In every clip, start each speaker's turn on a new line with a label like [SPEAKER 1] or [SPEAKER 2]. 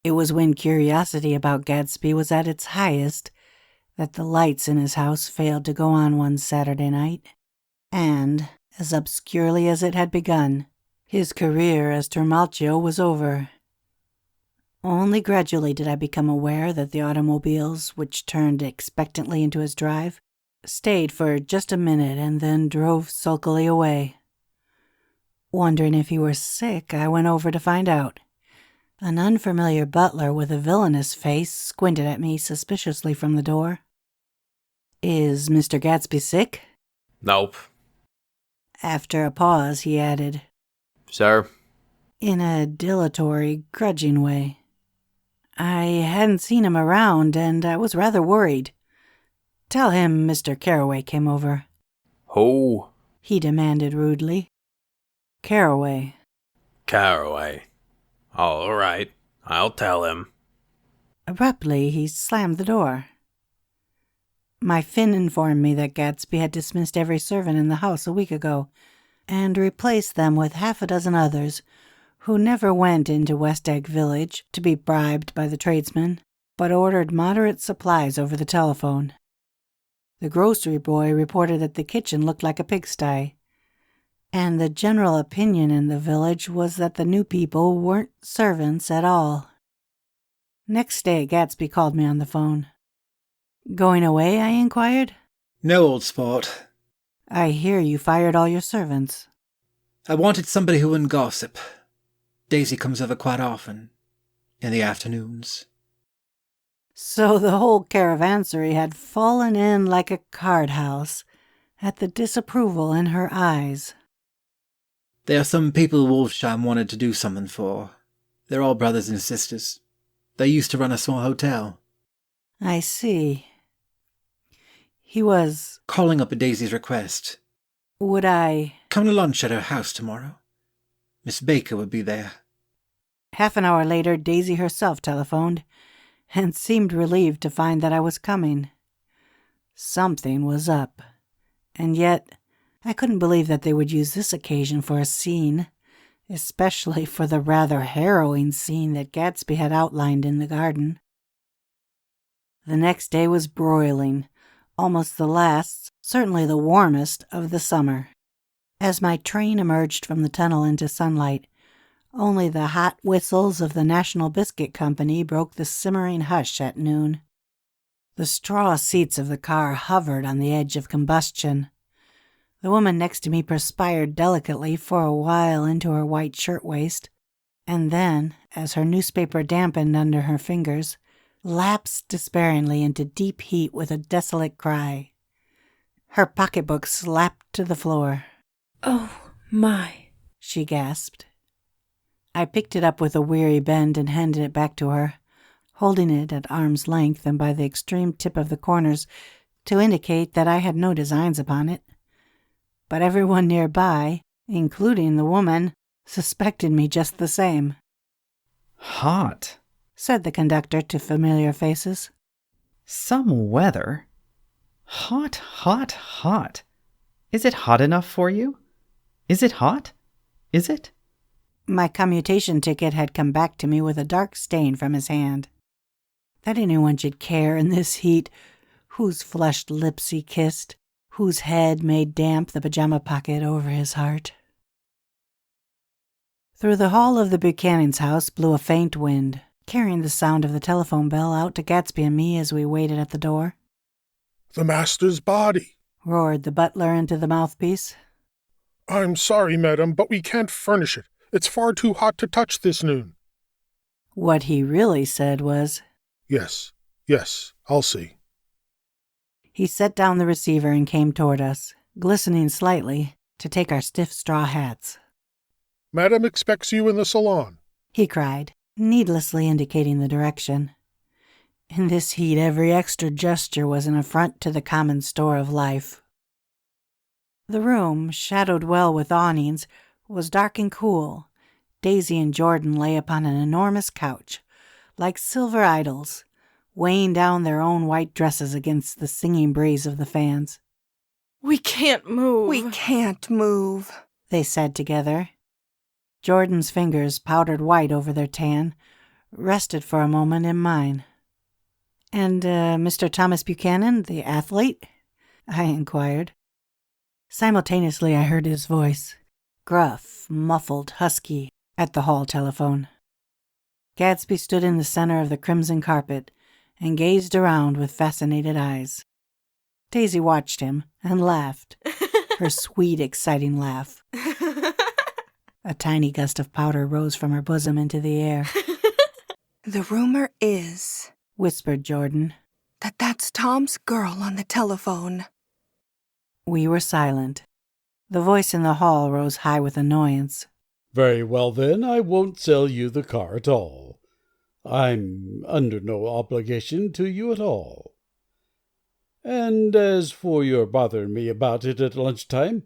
[SPEAKER 1] It was when curiosity about Gatsby was at its highest that the lights in his house failed to go on one Saturday night, and, as obscurely as it had begun, his career as Trimalchio was over. Only gradually did I become aware that the automobiles, which turned expectantly into his drive, stayed for just a minute and then drove sulkily away. Wondering if he were sick, I went over to find out. An unfamiliar butler with a villainous face squinted at me suspiciously from the door. "Is Mr. Gatsby sick?"
[SPEAKER 2] Nope.
[SPEAKER 1] After a pause, he added,
[SPEAKER 2] Sir?
[SPEAKER 1] in a dilatory, grudging way. I hadn't seen him around, and I was rather worried. "Tell him Mr. Carroway came over,"
[SPEAKER 2] Who?
[SPEAKER 1] he demanded rudely. "Carroway."
[SPEAKER 2] Carroway. All right, I'll tell him.
[SPEAKER 1] Abruptly, he slammed the door. My Finn informed me that Gatsby had dismissed every servant in the house a week ago, and replaced them with half a dozen others who never went into West Egg Village to be bribed by the tradesmen, but ordered moderate supplies over the telephone. The grocery boy reported that the kitchen looked like a pigsty, and the general opinion in the village was that the new people weren't servants at all. Next day, Gatsby called me on the phone. "Going away?" I inquired.
[SPEAKER 3] No, old sport.
[SPEAKER 1] "I hear you fired all your servants."
[SPEAKER 3] I wanted somebody who wouldn't gossip. Daisy comes over quite often, in the afternoons.
[SPEAKER 1] So the whole caravansary had fallen in like a card house at the disapproval in her eyes.
[SPEAKER 3] There are some people Wolfsheim wanted to do something for. They're all brothers and sisters. They used to run a small hotel.
[SPEAKER 1] I see. He was...
[SPEAKER 3] Calling up at Daisy's request.
[SPEAKER 1] Would I...
[SPEAKER 3] Come to lunch at her house tomorrow. Miss Baker would be there.
[SPEAKER 1] Half an hour later, Daisy herself telephoned, and seemed relieved to find that I was coming. Something was up, and yet I couldn't believe that they would use this occasion for a scene, especially for the rather harrowing scene that Gatsby had outlined in the garden. The next day was broiling, almost the last, certainly the warmest, of the summer. As my train emerged from the tunnel into sunlight, only the hot whistles of the National Biscuit Company broke the simmering hush at noon. The straw seats of the car hovered on the edge of combustion. The woman next to me perspired delicately for a while into her white shirtwaist, and then, as her newspaper dampened under her fingers, lapsed despairingly into deep heat with a desolate cry. Her pocketbook slapped to the floor.
[SPEAKER 4] "Oh, my,"
[SPEAKER 1] she gasped. I picked it up with a weary bend and handed it back to her, holding it at arm's length and by the extreme tip of the corners to indicate that I had no designs upon it. But everyone nearby, including the woman, suspected me just the same.
[SPEAKER 5] "Hot,"
[SPEAKER 1] said the conductor to familiar faces.
[SPEAKER 5] "Some weather. Hot, hot, hot. Is it hot enough for you? Is it hot? Is it?"
[SPEAKER 1] My commutation ticket had come back to me with a dark stain from his hand. That anyone should care in this heat, whose flushed lips he kissed, whose head made damp the pajama pocket over his heart. Through the hall of the Buchanan's house blew a faint wind, carrying the sound of the telephone bell out to Gatsby and me as we waited at the door.
[SPEAKER 6] "The master's body,"
[SPEAKER 1] roared the butler into the mouthpiece.
[SPEAKER 6] "I'm sorry, madam, but we can't furnish it. It's far too hot to touch this noon."
[SPEAKER 1] What he really said was,
[SPEAKER 6] Yes, I'll see."
[SPEAKER 1] He set down the receiver and came toward us, glistening slightly, to take our stiff straw hats.
[SPEAKER 6] "Madam expects you in the salon,"
[SPEAKER 1] he cried, needlessly indicating the direction. In this heat, every extra gesture was an affront to the common store of life. The room, shadowed well with awnings, was dark and cool. Daisy and Jordan lay upon an enormous couch, like silver idols, weighing down their own white dresses against the singing breeze of the fans.
[SPEAKER 4] "We can't move."
[SPEAKER 7] "We can't move,"
[SPEAKER 1] they said together. Jordan's fingers powdered white over their tan, rested for a moment in mine. "And Mr. Thomas Buchanan, the athlete?" I inquired. Simultaneously, I heard his voice, gruff, muffled, husky, at the hall telephone. Gatsby stood in the center of the crimson carpet and gazed around with fascinated eyes. Daisy watched him and laughed, her sweet, exciting laugh. A tiny gust of powder rose from her bosom into the air.
[SPEAKER 7] "The rumor is,"
[SPEAKER 1] whispered Jordan,
[SPEAKER 7] "that that's Tom's girl on the telephone."
[SPEAKER 1] We were silent. The voice in the hall rose high with annoyance.
[SPEAKER 8] "Very well, then, I won't sell you the car at all. I'm under no obligation to you at all. And as for your bothering me about it at lunchtime,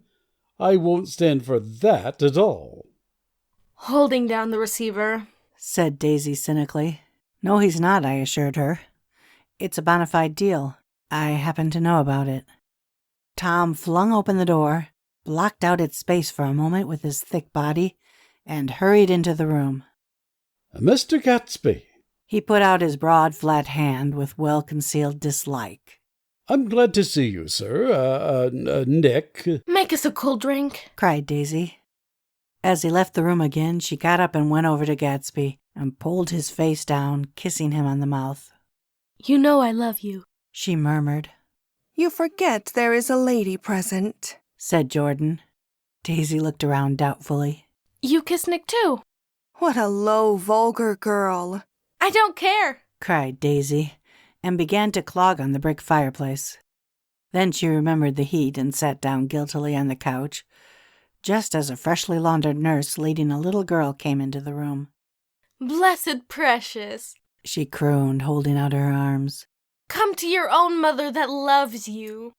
[SPEAKER 8] I won't stand for that at all."
[SPEAKER 4] Holding down the receiver,
[SPEAKER 1] said Daisy cynically. "No, he's not," I assured her. "It's a bona fide deal. I happen to know about it." Tom flung open the door, blocked out its space for a moment with his thick body, and hurried into the room.
[SPEAKER 8] "Mr. Gatsby."
[SPEAKER 1] He put out his broad, flat hand with well-concealed dislike.
[SPEAKER 8] "I'm glad to see you, sir. Nick."
[SPEAKER 4] make us a cold drink,
[SPEAKER 1] cried Daisy. As he left the room again, she got up and went over to Gatsby and pulled his face down, kissing him on the mouth.
[SPEAKER 4] You know I love you,
[SPEAKER 1] she murmured.
[SPEAKER 7] "You forget there is a lady present,"
[SPEAKER 1] said Jordan. Daisy looked around doubtfully.
[SPEAKER 4] You kiss Nick too.
[SPEAKER 7] "What a low, vulgar girl."
[SPEAKER 4] I don't care,
[SPEAKER 1] cried Daisy, and began to clog on the brick fireplace. Then she remembered the heat and sat down guiltily on the couch, just as a freshly laundered nurse leading a little girl came into the room.
[SPEAKER 4] Blessed precious,
[SPEAKER 1] she crooned, holding out her arms.
[SPEAKER 4] Come to your own mother that loves you.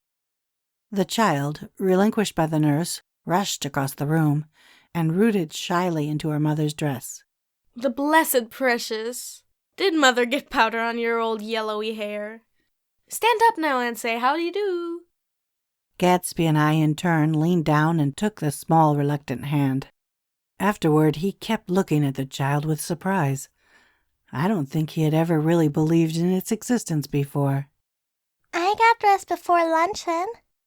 [SPEAKER 1] The child, relinquished by the nurse, rushed across the room and rooted shyly into her mother's dress.
[SPEAKER 4] The blessed precious. Did mother get powder on your old yellowy hair? Stand up now and say how do you do.
[SPEAKER 1] Gatsby and I in turn leaned down and took the small, reluctant hand. Afterward, he kept looking at the child with surprise. I don't think he had ever really believed in its existence before.
[SPEAKER 9] "I got dressed before luncheon,"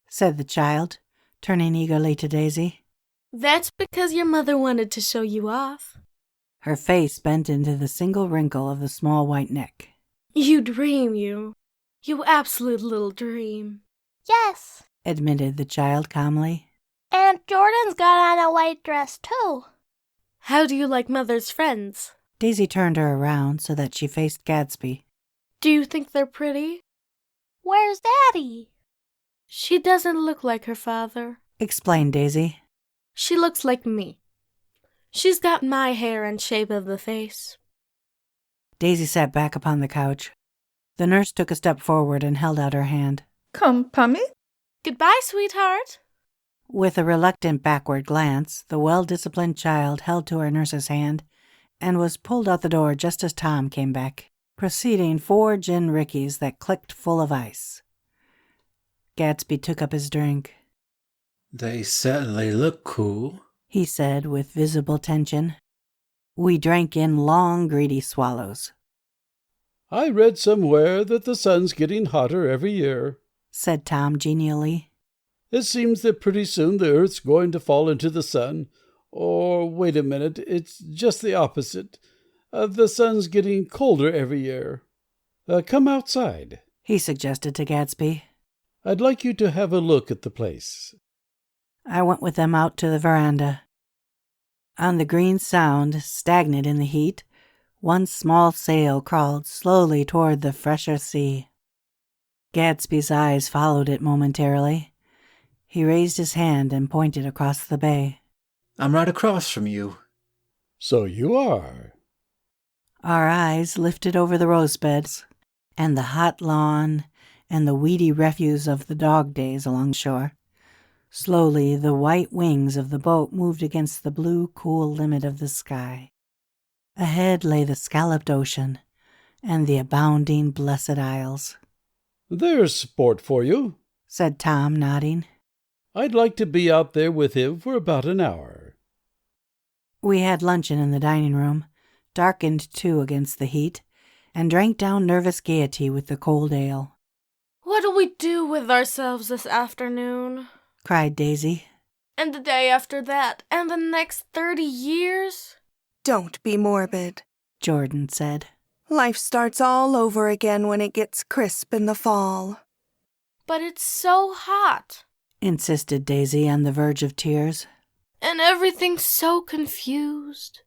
[SPEAKER 1] said the child, turning eagerly to Daisy.
[SPEAKER 4] That's because your mother wanted to show you off.
[SPEAKER 1] Her face bent into the single wrinkle of the small white neck.
[SPEAKER 4] You dream, you. You absolute little dream.
[SPEAKER 9] "Yes,
[SPEAKER 1] admitted the child calmly.
[SPEAKER 9] and Jordan's got on a white dress too."
[SPEAKER 4] How do you like mother's friends?
[SPEAKER 1] Daisy turned her around so that she faced Gatsby.
[SPEAKER 4] Do you think they're pretty?
[SPEAKER 9] "Where's Daddy?"
[SPEAKER 4] She doesn't look like her father,
[SPEAKER 1] explained Daisy.
[SPEAKER 4] She looks like me. She's got my hair and shape of the face.
[SPEAKER 1] Daisy sat back upon the couch. The nurse took a step forward and held out her hand.
[SPEAKER 10] "Come, Pummy."
[SPEAKER 4] Goodbye, sweetheart.
[SPEAKER 1] With a reluctant backward glance, the well-disciplined child held to her nurse's hand and was pulled out the door just as Tom came back, proceeding 4 gin rickeys that clicked full of ice. Gatsby took up his drink.
[SPEAKER 3] "They certainly look cool,"
[SPEAKER 1] he said with visible tension. We drank in long, greedy swallows.
[SPEAKER 8] "I read somewhere that the sun's getting hotter every year,"
[SPEAKER 1] said Tom genially.
[SPEAKER 8] "It seems that pretty soon the earth's going to fall into the sun. Or, wait a minute, it's just the opposite. The sun's getting colder every year. Come outside,"
[SPEAKER 1] he suggested to Gatsby.
[SPEAKER 8] "I'd like you to have a look at the place."
[SPEAKER 1] I went with them out to the veranda. On the green Sound, stagnant in the heat, one small sail crawled slowly toward the fresher sea. Gatsby's eyes followed it momentarily. He raised his hand and pointed across the bay.
[SPEAKER 3] "I'm right across from you."
[SPEAKER 8] "So you are."
[SPEAKER 1] Our eyes lifted over the rose beds and the hot lawn and the weedy refuse of the dog days along shore. Slowly, the white wings of the boat moved against the blue, cool limit of the sky. Ahead lay the scalloped ocean and the abounding Blessed Isles.
[SPEAKER 8] "There's sport for you,"
[SPEAKER 1] said Tom, nodding.
[SPEAKER 8] "I'd like to be out there with him for about an hour."
[SPEAKER 1] We had luncheon in the dining room, darkened too against the heat, and drank down nervous gaiety with the cold ale.
[SPEAKER 4] What'll we do with ourselves this afternoon?
[SPEAKER 1] Cried Daisy.
[SPEAKER 4] And the day after that, and the next 30 years?
[SPEAKER 7] Don't be morbid,
[SPEAKER 1] Jordan said.
[SPEAKER 7] Life starts all over again when it gets crisp in the fall.
[SPEAKER 4] But it's so hot.
[SPEAKER 1] Insisted Daisy on the verge of tears.
[SPEAKER 4] And everything's so confused.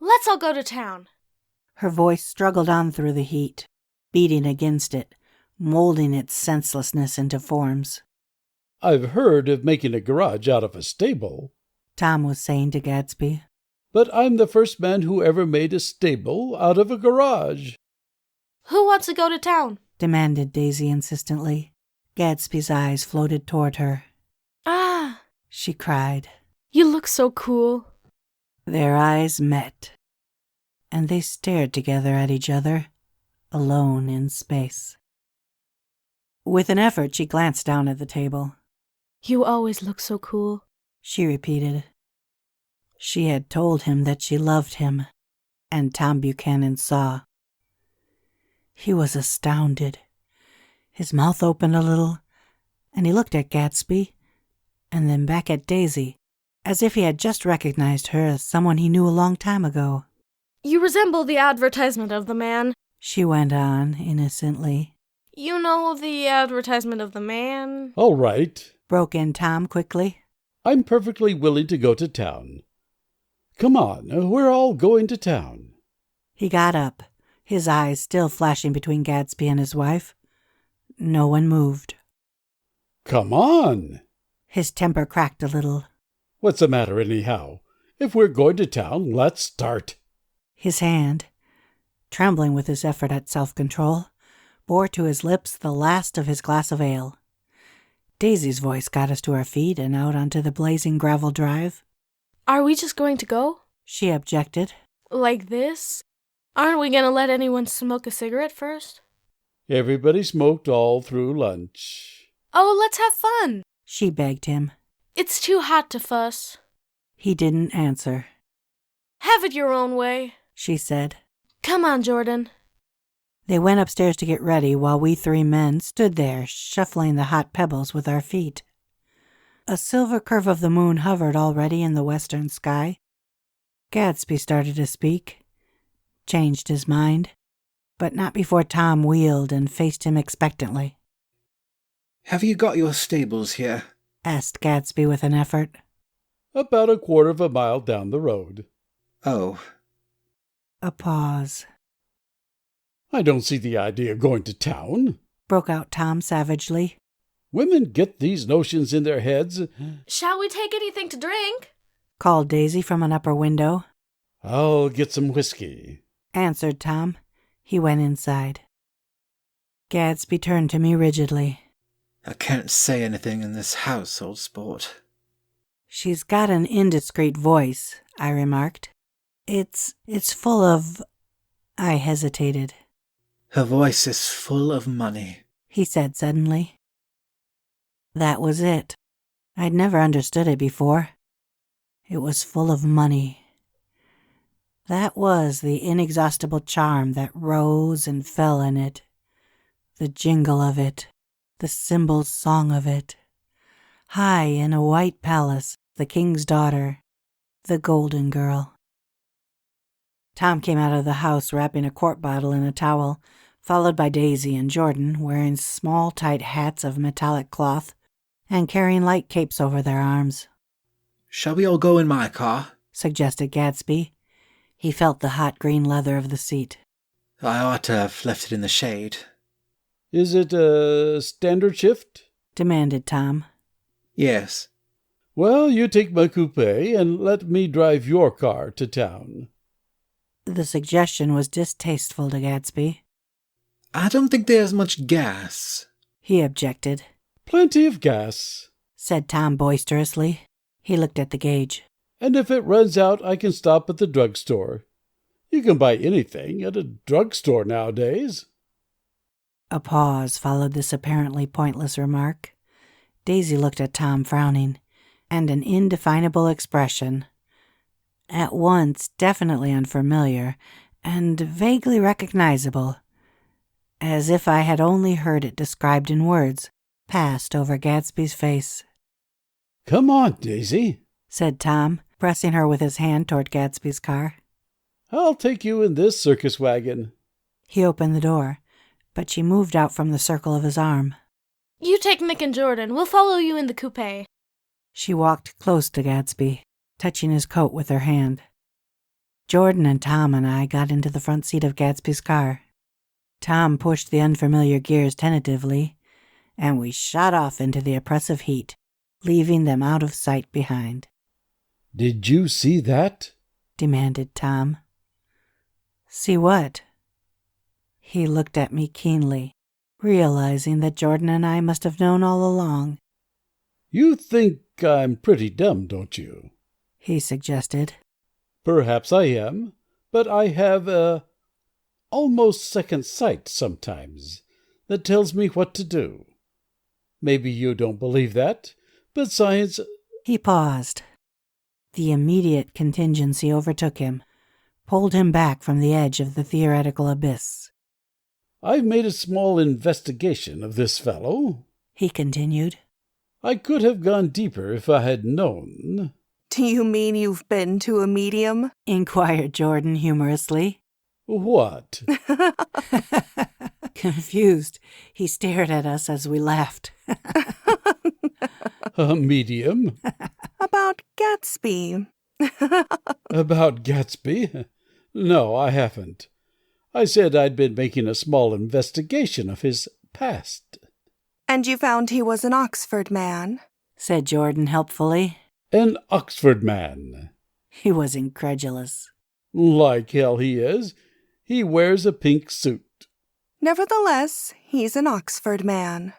[SPEAKER 4] Let's all go to town.
[SPEAKER 1] Her voice struggled on through the heat, beating against it, molding its senselessness into forms.
[SPEAKER 8] I've heard of making a garage out of a stable,
[SPEAKER 1] Tom was saying to Gatsby.
[SPEAKER 8] but I'm the first man who ever made a stable out of a garage.
[SPEAKER 4] Who wants to go to town?
[SPEAKER 1] Demanded Daisy insistently. Gatsby's eyes floated toward her.
[SPEAKER 4] Ah,
[SPEAKER 1] She cried.
[SPEAKER 4] you look so cool.
[SPEAKER 1] Their eyes met, and they stared together at each other, alone in space. With an effort, she glanced down at the table.
[SPEAKER 4] You always look so cool.
[SPEAKER 1] She repeated. She had told him that she loved him, and Tom Buchanan saw. He was astounded. His mouth opened a little, and he looked at Gatsby, and then back at Daisy, as if he had just recognized her as someone he knew a long time ago.
[SPEAKER 4] You resemble the advertisement of the man.
[SPEAKER 1] She went on innocently.
[SPEAKER 4] You know the advertisement of the man?
[SPEAKER 8] All right,
[SPEAKER 1] Broke in Tom quickly.
[SPEAKER 8] I'm perfectly willing to go to town. Come on, we're all going to town.
[SPEAKER 1] He got up, his eyes still flashing between Gatsby and his wife. No one moved.
[SPEAKER 8] Come on!
[SPEAKER 1] His temper cracked a little.
[SPEAKER 8] What's the matter anyhow? If we're going to town, let's start.
[SPEAKER 1] His hand, trembling with his effort at self-control, bore to his lips the last of his glass of ale. Daisy's voice got us to our feet and out onto the blazing gravel drive.
[SPEAKER 4] Are we just going to go?
[SPEAKER 1] She objected.
[SPEAKER 4] Like this? Aren't we going to let anyone smoke a cigarette first?
[SPEAKER 8] Everybody smoked all through lunch.
[SPEAKER 4] Oh, let's have fun.
[SPEAKER 1] She begged him.
[SPEAKER 4] It's too hot to fuss.
[SPEAKER 1] He didn't answer.
[SPEAKER 4] Have it your own way,
[SPEAKER 1] She said.
[SPEAKER 4] Come on, Jordan.
[SPEAKER 1] They went upstairs to get ready while we three men stood there, shuffling the hot pebbles with our feet. A silver curve of the moon hovered already in the western sky. Gatsby started to speak, changed his mind, but not before Tom wheeled and faced him expectantly.
[SPEAKER 3] Have you got your stables here?
[SPEAKER 1] Asked Gatsby with an effort.
[SPEAKER 8] About a quarter of a mile down the road.
[SPEAKER 3] Oh,
[SPEAKER 1] A pause.
[SPEAKER 8] I don't see the idea of going to town.
[SPEAKER 1] Broke out Tom savagely.
[SPEAKER 8] Women get these notions in their heads.
[SPEAKER 4] Shall we take anything to drink?
[SPEAKER 1] Called Daisy from an upper window.
[SPEAKER 8] I'll get some whiskey.
[SPEAKER 1] Answered Tom. He went inside. Gatsby turned to me rigidly.
[SPEAKER 3] I can't say anything in this house, old sport.
[SPEAKER 1] She's got an indiscreet voice, I remarked. It's full of... I hesitated.
[SPEAKER 3] Her voice is full of money.
[SPEAKER 1] He said suddenly. That was it. I'd never understood it before. It was full of money. That was the inexhaustible charm that rose and fell in it. The jingle of it, the cymbal's song of it. High in a white palace, the king's daughter, the golden girl. Tom came out of the house wrapping a quart bottle in a towel, followed by Daisy and Jordan, wearing small, tight hats of metallic cloth and carrying light capes over their arms.
[SPEAKER 3] Shall we all go in my car?
[SPEAKER 1] Suggested Gatsby. He felt the hot green leather of the seat.
[SPEAKER 3] I ought to have left it in the shade.
[SPEAKER 8] Is it a standard shift?
[SPEAKER 1] Demanded Tom.
[SPEAKER 3] Yes.
[SPEAKER 8] Well, you take my coupe and let me drive your car to town.
[SPEAKER 1] The suggestion was distasteful to Gatsby.
[SPEAKER 3] I don't think there's much gas.
[SPEAKER 1] He objected.
[SPEAKER 8] Plenty of gas.
[SPEAKER 1] Said Tom boisterously. He looked at the gauge.
[SPEAKER 8] And if it runs out, I can stop at the drugstore. You can buy anything at a drugstore nowadays.
[SPEAKER 1] A pause followed this apparently pointless remark. Daisy looked at Tom frowning, and an indefinable expression, At once definitely unfamiliar and vaguely recognizable, as if I had only heard it described in words, passed over Gatsby's face.
[SPEAKER 8] Come on, Daisy,
[SPEAKER 1] said Tom, pressing her with his hand toward Gatsby's car.
[SPEAKER 8] I'll take you in this circus wagon.
[SPEAKER 1] He opened the door, but she moved out from the circle of his arm.
[SPEAKER 4] You take Mick and Jordan. We'll follow you in the coupe.
[SPEAKER 1] She walked close to Gatsby, touching his coat with her hand. Jordan and Tom and I got into the front seat of Gatsby's car. Tom pushed the unfamiliar gears tentatively, and we shot off into the oppressive heat, leaving them out of sight behind.
[SPEAKER 8] Did you see that?
[SPEAKER 1] Demanded Tom. See what? He looked at me keenly, realizing that Jordan and I must have known all along.
[SPEAKER 8] You think I'm pretty dumb, don't you?
[SPEAKER 1] He suggested.
[SPEAKER 8] Perhaps I am, but I have almost second sight sometimes that tells me what to do. Maybe you don't believe that, but science...
[SPEAKER 1] He paused. The immediate contingency overtook him, pulled him back from the edge of the theoretical abyss.
[SPEAKER 8] I've made a small investigation of this fellow,
[SPEAKER 1] he continued.
[SPEAKER 8] I could have gone deeper if I had known.
[SPEAKER 7] Do you mean you've been to a medium?
[SPEAKER 1] Inquired Jordan humorously.
[SPEAKER 8] What?
[SPEAKER 1] Confused, he stared at us as we laughed.
[SPEAKER 8] A medium?
[SPEAKER 7] About Gatsby.
[SPEAKER 8] About Gatsby? No, I haven't. I said I'd been making a small investigation of his past.
[SPEAKER 7] And you found he was an Oxford man?
[SPEAKER 1] Said Jordan helpfully.
[SPEAKER 8] An Oxford man.
[SPEAKER 1] He was incredulous.
[SPEAKER 8] Like hell he is. He wears a pink suit.
[SPEAKER 7] Nevertheless, he's an Oxford man.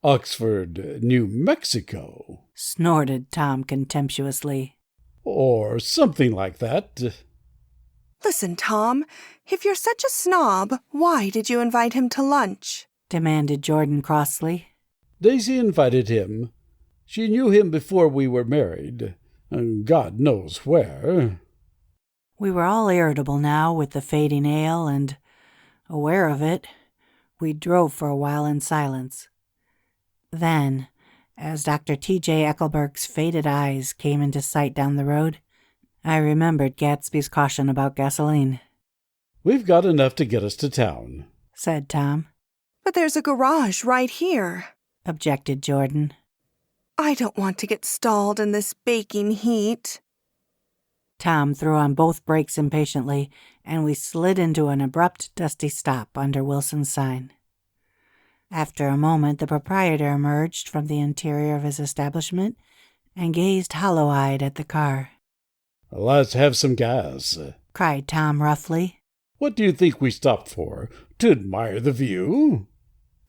[SPEAKER 8] Oxford, New Mexico.
[SPEAKER 1] Snorted Tom contemptuously.
[SPEAKER 8] Or something like that.
[SPEAKER 7] Listen, Tom, if you're such a snob, why did you invite him to lunch?
[SPEAKER 1] Demanded Jordan crossly.
[SPEAKER 8] Daisy invited him. She knew him before we were married. God knows where.
[SPEAKER 1] We were all irritable now with the fading ale, and, aware of it, we drove for a while in silence. Then, as Dr. T.J. Eckelberg's faded eyes came into sight down the road, I remembered Gatsby's caution about gasoline.
[SPEAKER 8] We've got enough to get us to town,
[SPEAKER 1] said Tom.
[SPEAKER 7] But there's a garage right here,
[SPEAKER 1] objected Jordan.
[SPEAKER 7] I don't want to get stalled in this baking heat.
[SPEAKER 1] Tom threw on both brakes impatiently, and we slid into an abrupt, dusty stop under Wilson's sign. After a moment, the proprietor emerged from the interior of his establishment and gazed hollow-eyed at the car.
[SPEAKER 8] Let's have some gas,
[SPEAKER 1] cried Tom roughly.
[SPEAKER 8] What do you think we stopped for? To admire the view?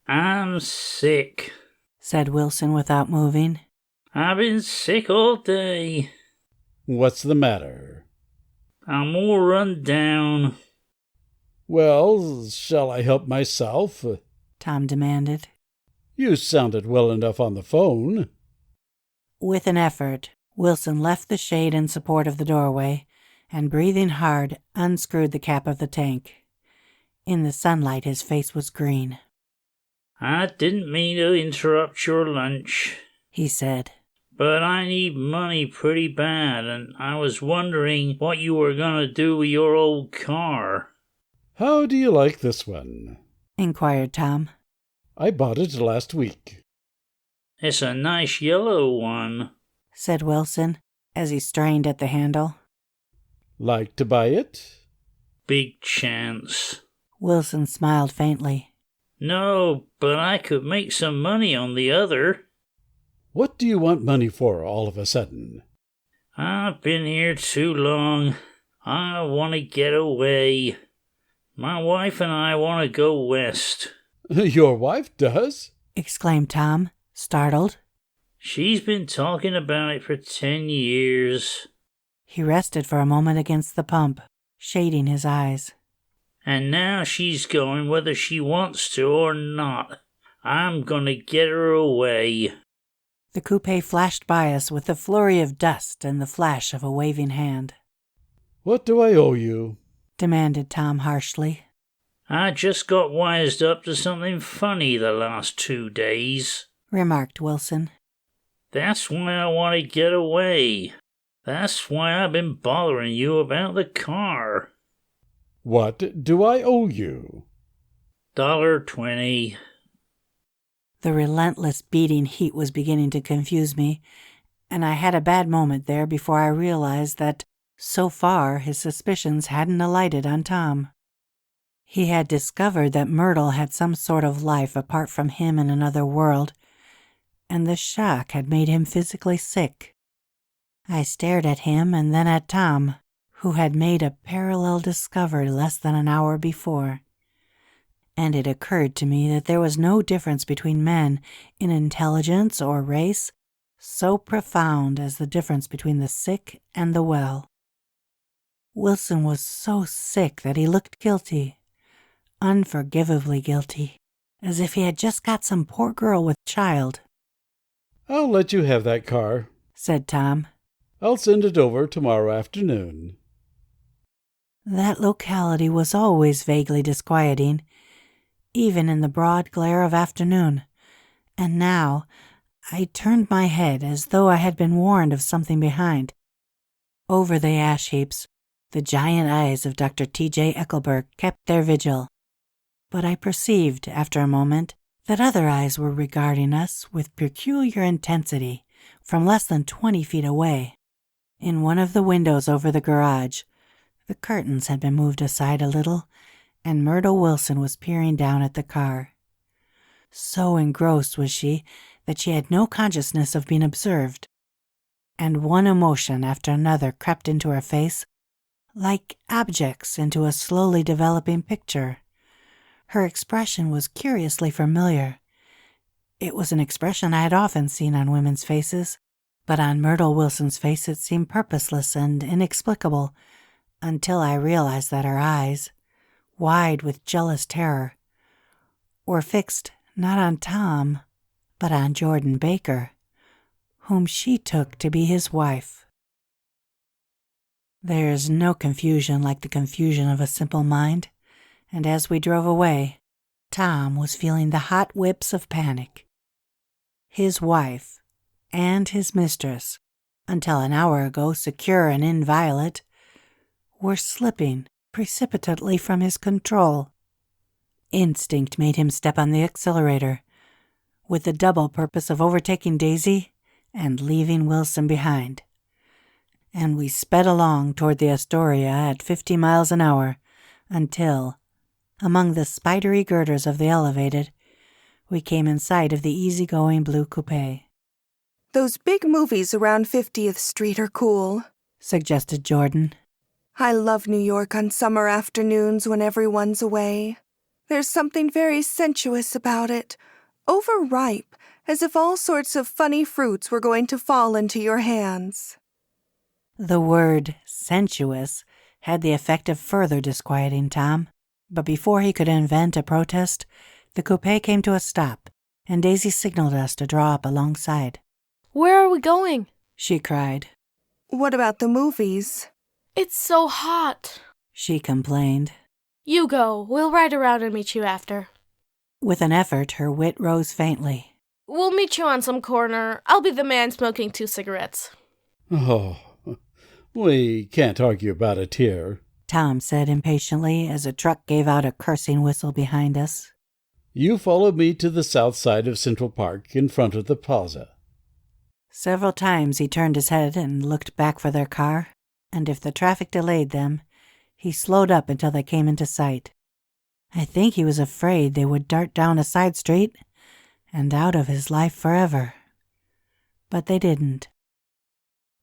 [SPEAKER 10] I'm sick,
[SPEAKER 1] said Wilson without moving.
[SPEAKER 10] I've been sick all day.
[SPEAKER 8] What's the matter?
[SPEAKER 10] I'm all run down.
[SPEAKER 8] Well, shall I help myself?
[SPEAKER 1] Tom demanded.
[SPEAKER 8] You sounded well enough on the phone.
[SPEAKER 1] With an effort, Wilson left the shade in support of the doorway and, breathing hard, unscrewed the cap of the tank. In the sunlight, his face was green.
[SPEAKER 10] I didn't mean to interrupt your lunch,
[SPEAKER 1] he said.
[SPEAKER 10] But I need money pretty bad, and I was wondering what you were going to do with your old car.
[SPEAKER 8] How do you like this one?
[SPEAKER 1] Inquired Tom.
[SPEAKER 8] I bought it last week.
[SPEAKER 10] It's a nice yellow one,
[SPEAKER 1] said Wilson, as he strained at the handle.
[SPEAKER 8] Like to buy it?
[SPEAKER 10] Big chance.
[SPEAKER 1] Wilson smiled faintly.
[SPEAKER 10] No, but I could make some money on the other.
[SPEAKER 8] What do you want money for all of a sudden?
[SPEAKER 10] I've been here too long. I want to get away. My wife and I want to go west.
[SPEAKER 8] Your wife does?
[SPEAKER 1] Exclaimed Tom, startled.
[SPEAKER 10] She's been talking about it for 10 years.
[SPEAKER 1] He rested for a moment against the pump, shading his eyes.
[SPEAKER 10] And now she's going whether she wants to or not. I'm going to get her away.
[SPEAKER 1] The coupe flashed by us with a flurry of dust and the flash of a waving hand.
[SPEAKER 8] What do I owe you?
[SPEAKER 1] demanded Tom harshly.
[SPEAKER 10] I just got wised up to something funny the last 2 days,
[SPEAKER 1] remarked Wilson.
[SPEAKER 10] That's why I want to get away. That's why I've been bothering you about the car.
[SPEAKER 8] What do I owe you?
[SPEAKER 10] $1.20.
[SPEAKER 1] The relentless beating heat was beginning to confuse me, and I had a bad moment there before I realized that, so far, his suspicions hadn't alighted on Tom. He had discovered that Myrtle had some sort of life apart from him in another world, and the shock had made him physically sick. I stared at him and then at Tom, who had made a parallel discovery less than an hour before. And it occurred to me that there was no difference between men in intelligence or race so profound as the difference between the sick and the well. Wilson was so sick that he looked guilty, unforgivably guilty, as if he had just got some poor girl with child.
[SPEAKER 8] I'll let you have that car,
[SPEAKER 1] said Tom.
[SPEAKER 8] I'll send it over tomorrow afternoon.
[SPEAKER 1] That locality was always vaguely disquieting, even in the broad glare of afternoon, and now I turned my head as though I had been warned of something behind. Over the ash heaps, the giant eyes of Dr. T.J. Eckelberg kept their vigil, but I perceived, after a moment, that other eyes were regarding us with peculiar intensity from less than 20 feet away. In one of the windows over the garage, the curtains had been moved aside a little, and Myrtle Wilson was peering down at the car. So engrossed was she that she had no consciousness of being observed, and one emotion after another crept into her face, like objects into a slowly developing picture. Her expression was curiously familiar. It was an expression I had often seen on women's faces, but on Myrtle Wilson's face it seemed purposeless and inexplicable, until I realized that her eyes, wide with jealous terror, were fixed not on Tom, but on Jordan Baker, whom she took to be his wife. There is no confusion like the confusion of a simple mind, and as we drove away, Tom was feeling the hot whips of panic. His wife and his mistress, until an hour ago secure and inviolate, were slipping precipitately from his control. Instinct made him step on the accelerator, with the double purpose of overtaking Daisy and leaving Wilson behind. And we sped along toward the Astoria at 50 miles an hour until, among the spidery girders of the elevated, we came in sight of the easygoing blue coupe.
[SPEAKER 7] Those big movies around 50th Street are cool,
[SPEAKER 1] suggested Jordan.
[SPEAKER 7] I love New York on summer afternoons when everyone's away. There's something very sensuous about it, overripe, as if all sorts of funny fruits were going to fall into your hands.
[SPEAKER 1] The word sensuous had the effect of further disquieting Tom, but before he could invent a protest, the coupe came to a stop, and Daisy signaled us to draw up alongside.
[SPEAKER 4] Where are we going?
[SPEAKER 1] She cried.
[SPEAKER 7] What about the movies?
[SPEAKER 4] It's so hot,
[SPEAKER 1] she complained.
[SPEAKER 4] You go. We'll ride around and meet you after.
[SPEAKER 1] With an effort, her wit rose faintly.
[SPEAKER 4] We'll meet you on some corner. I'll be the man smoking 2 cigarettes.
[SPEAKER 8] Oh, we can't argue about it here,
[SPEAKER 1] Tom said impatiently as a truck gave out a cursing whistle behind us.
[SPEAKER 8] You follow me to the south side of Central Park in front of the plaza.
[SPEAKER 1] Several times he turned his head and looked back for their car, and if the traffic delayed them, he slowed up until they came into sight. I think he was afraid they would dart down a side street and out of his life forever. But they didn't.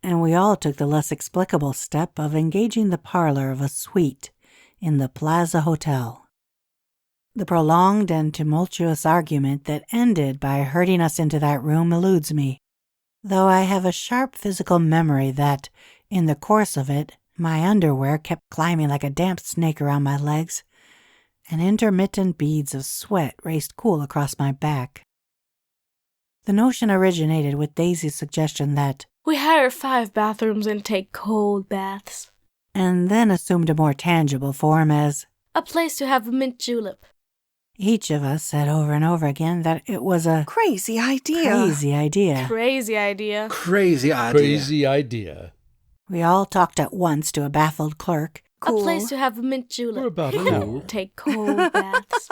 [SPEAKER 1] And we all took the less explicable step of engaging the parlor of a suite in the Plaza Hotel. The prolonged and tumultuous argument that ended by herding us into that room eludes me, though I have a sharp physical memory that, in the course of it, my underwear kept climbing like a damp snake around my legs, and intermittent beads of sweat raced cool across my back. The notion originated with Daisy's suggestion that
[SPEAKER 4] we hire 5 bathrooms and take cold baths.
[SPEAKER 1] and then assumed a more tangible form as
[SPEAKER 4] a place to have a mint julep.
[SPEAKER 1] Each of us said over and over again that it was a
[SPEAKER 7] crazy idea.
[SPEAKER 1] Crazy idea.
[SPEAKER 4] Crazy idea.
[SPEAKER 3] Crazy idea.
[SPEAKER 8] Crazy idea.
[SPEAKER 1] We all talked at once to a baffled clerk.
[SPEAKER 7] Cool.
[SPEAKER 4] A place to have a mint julep.
[SPEAKER 8] For about an hour.
[SPEAKER 4] Take cold baths.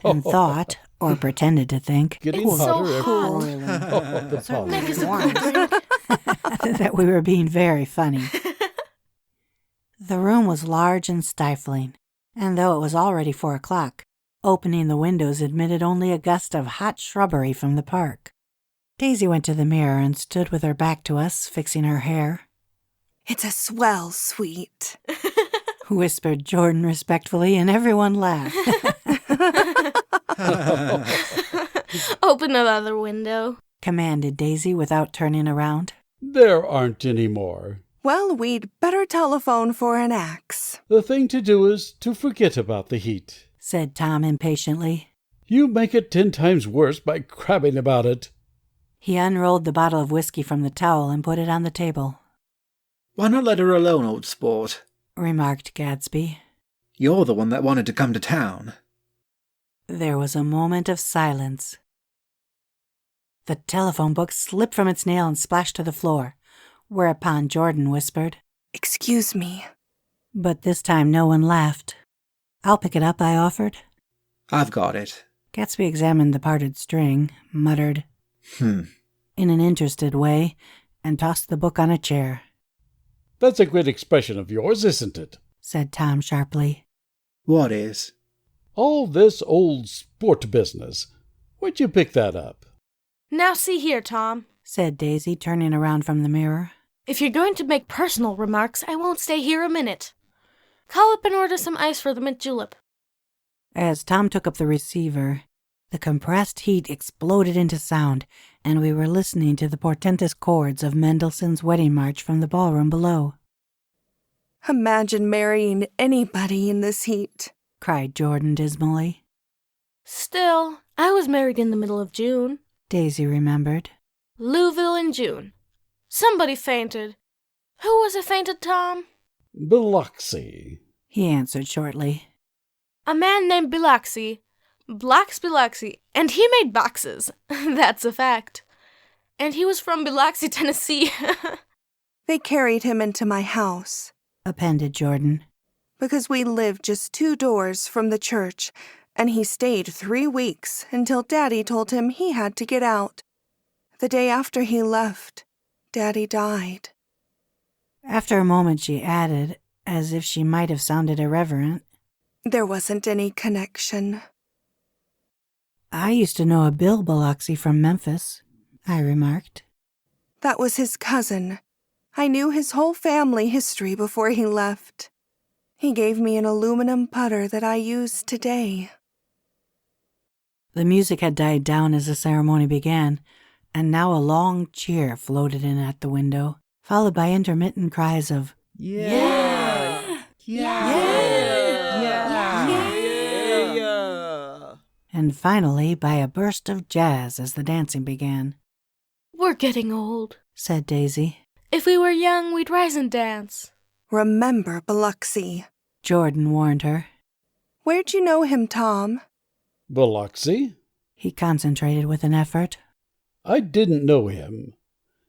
[SPEAKER 1] And thought, or pretended to think,
[SPEAKER 8] Getting
[SPEAKER 4] It's so
[SPEAKER 8] hotter
[SPEAKER 4] hot.
[SPEAKER 8] every the pollen.
[SPEAKER 4] Make us a cold drink.
[SPEAKER 1] that we were being very funny. The room was large and stifling, and though it was already 4 o'clock, opening the windows admitted only a gust of hot shrubbery from the park. Daisy went to the mirror and stood with her back to us, fixing her hair.
[SPEAKER 7] It's a swell suite,
[SPEAKER 1] whispered Jordan respectfully, and everyone laughed.
[SPEAKER 4] Open another window,
[SPEAKER 1] commanded Daisy without turning around.
[SPEAKER 8] There aren't any more.
[SPEAKER 7] Well, we'd better telephone for an axe.
[SPEAKER 8] The thing to do is to forget about the heat,
[SPEAKER 1] said Tom impatiently.
[SPEAKER 8] You make it 10 times worse by crabbing about it.
[SPEAKER 1] He unrolled the bottle of whiskey from the towel and put it on the table.
[SPEAKER 3] Why not let her alone, old sport?
[SPEAKER 1] Remarked Gatsby.
[SPEAKER 3] You're the one that wanted to come to town.
[SPEAKER 1] There was a moment of silence. The telephone book slipped from its nail and splashed to the floor, whereupon Jordan whispered,
[SPEAKER 7] Excuse me.
[SPEAKER 1] But this time no one laughed. I'll pick it up, I offered.
[SPEAKER 3] I've got it.
[SPEAKER 1] Gatsby examined the parted string, muttered, in an interested way, and tossed the book on a chair.
[SPEAKER 8] That's a great expression of yours, isn't it?
[SPEAKER 1] Said Tom sharply.
[SPEAKER 3] What is?
[SPEAKER 8] All this old sport business. Where'd you pick that up?
[SPEAKER 4] Now see here, Tom,
[SPEAKER 1] said Daisy, turning around from the mirror.
[SPEAKER 4] If you're going to make personal remarks, I won't stay here a minute. Call up and order some ice for the mint julep.
[SPEAKER 1] As Tom took up the receiver, the compressed heat exploded into sound, and we were listening to the portentous chords of Mendelssohn's Wedding March from the ballroom below.
[SPEAKER 7] Imagine marrying anybody in this heat,
[SPEAKER 1] cried Jordan dismally.
[SPEAKER 4] Still, I was married in the middle of June,
[SPEAKER 1] Daisy remembered.
[SPEAKER 4] Louisville in June. Somebody fainted. Who was it fainted, Tom?
[SPEAKER 8] Biloxi,
[SPEAKER 1] he answered shortly.
[SPEAKER 4] A man named Biloxi. Biloxi. And he made boxes. That's a fact. And he was from Biloxi, Tennessee.
[SPEAKER 7] They carried him into my house,
[SPEAKER 1] appended Jordan,
[SPEAKER 7] because we lived just 2 doors from the church, and he stayed 3 weeks until Daddy told him he had to get out. The day after he left, Daddy died.
[SPEAKER 1] After a moment she added, as if she might have sounded irreverent,
[SPEAKER 7] There wasn't any connection.
[SPEAKER 1] I used to know a Bill Biloxi from Memphis, I remarked.
[SPEAKER 7] That was his cousin. I knew his whole family history before he left. He gave me an aluminum putter that I use today.
[SPEAKER 1] The music had died down as the ceremony began, and now a long cheer floated in at the window, followed by intermittent cries of,
[SPEAKER 11] Yeah!
[SPEAKER 1] and finally by a burst of jazz as the dancing began.
[SPEAKER 4] We're getting old,
[SPEAKER 1] said Daisy.
[SPEAKER 4] If we were young, we'd rise and dance.
[SPEAKER 7] Remember Biloxi,
[SPEAKER 1] Jordan warned her.
[SPEAKER 7] Where'd you know him, Tom?
[SPEAKER 8] Biloxi?
[SPEAKER 1] He concentrated with an effort.
[SPEAKER 8] I didn't know him.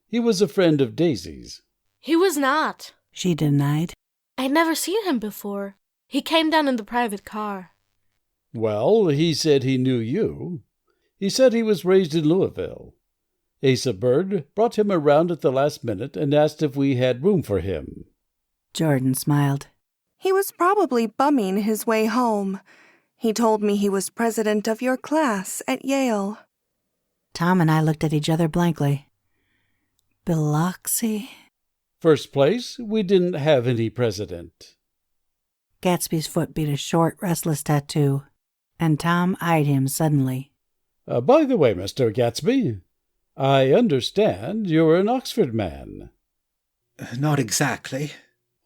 [SPEAKER 8] He was a friend of Daisy's.
[SPEAKER 4] He was not,
[SPEAKER 1] she denied.
[SPEAKER 4] I'd never seen him before. He came down in the private car.
[SPEAKER 8] Well, he said he knew you. He said he was raised in Louisville. Asa Bird brought him around at the last minute and asked if we had room for him.
[SPEAKER 1] Jordan smiled.
[SPEAKER 7] He was probably bumming his way home. He told me he was president of your class at Yale.
[SPEAKER 1] Tom and I looked at each other blankly. Biloxi?
[SPEAKER 8] First place, we didn't have any president.
[SPEAKER 1] Gatsby's foot beat a short, restless tattoo, and Tom eyed him suddenly.
[SPEAKER 8] By the way, Mr. Gatsby, I understand you're an Oxford man.
[SPEAKER 3] Not exactly.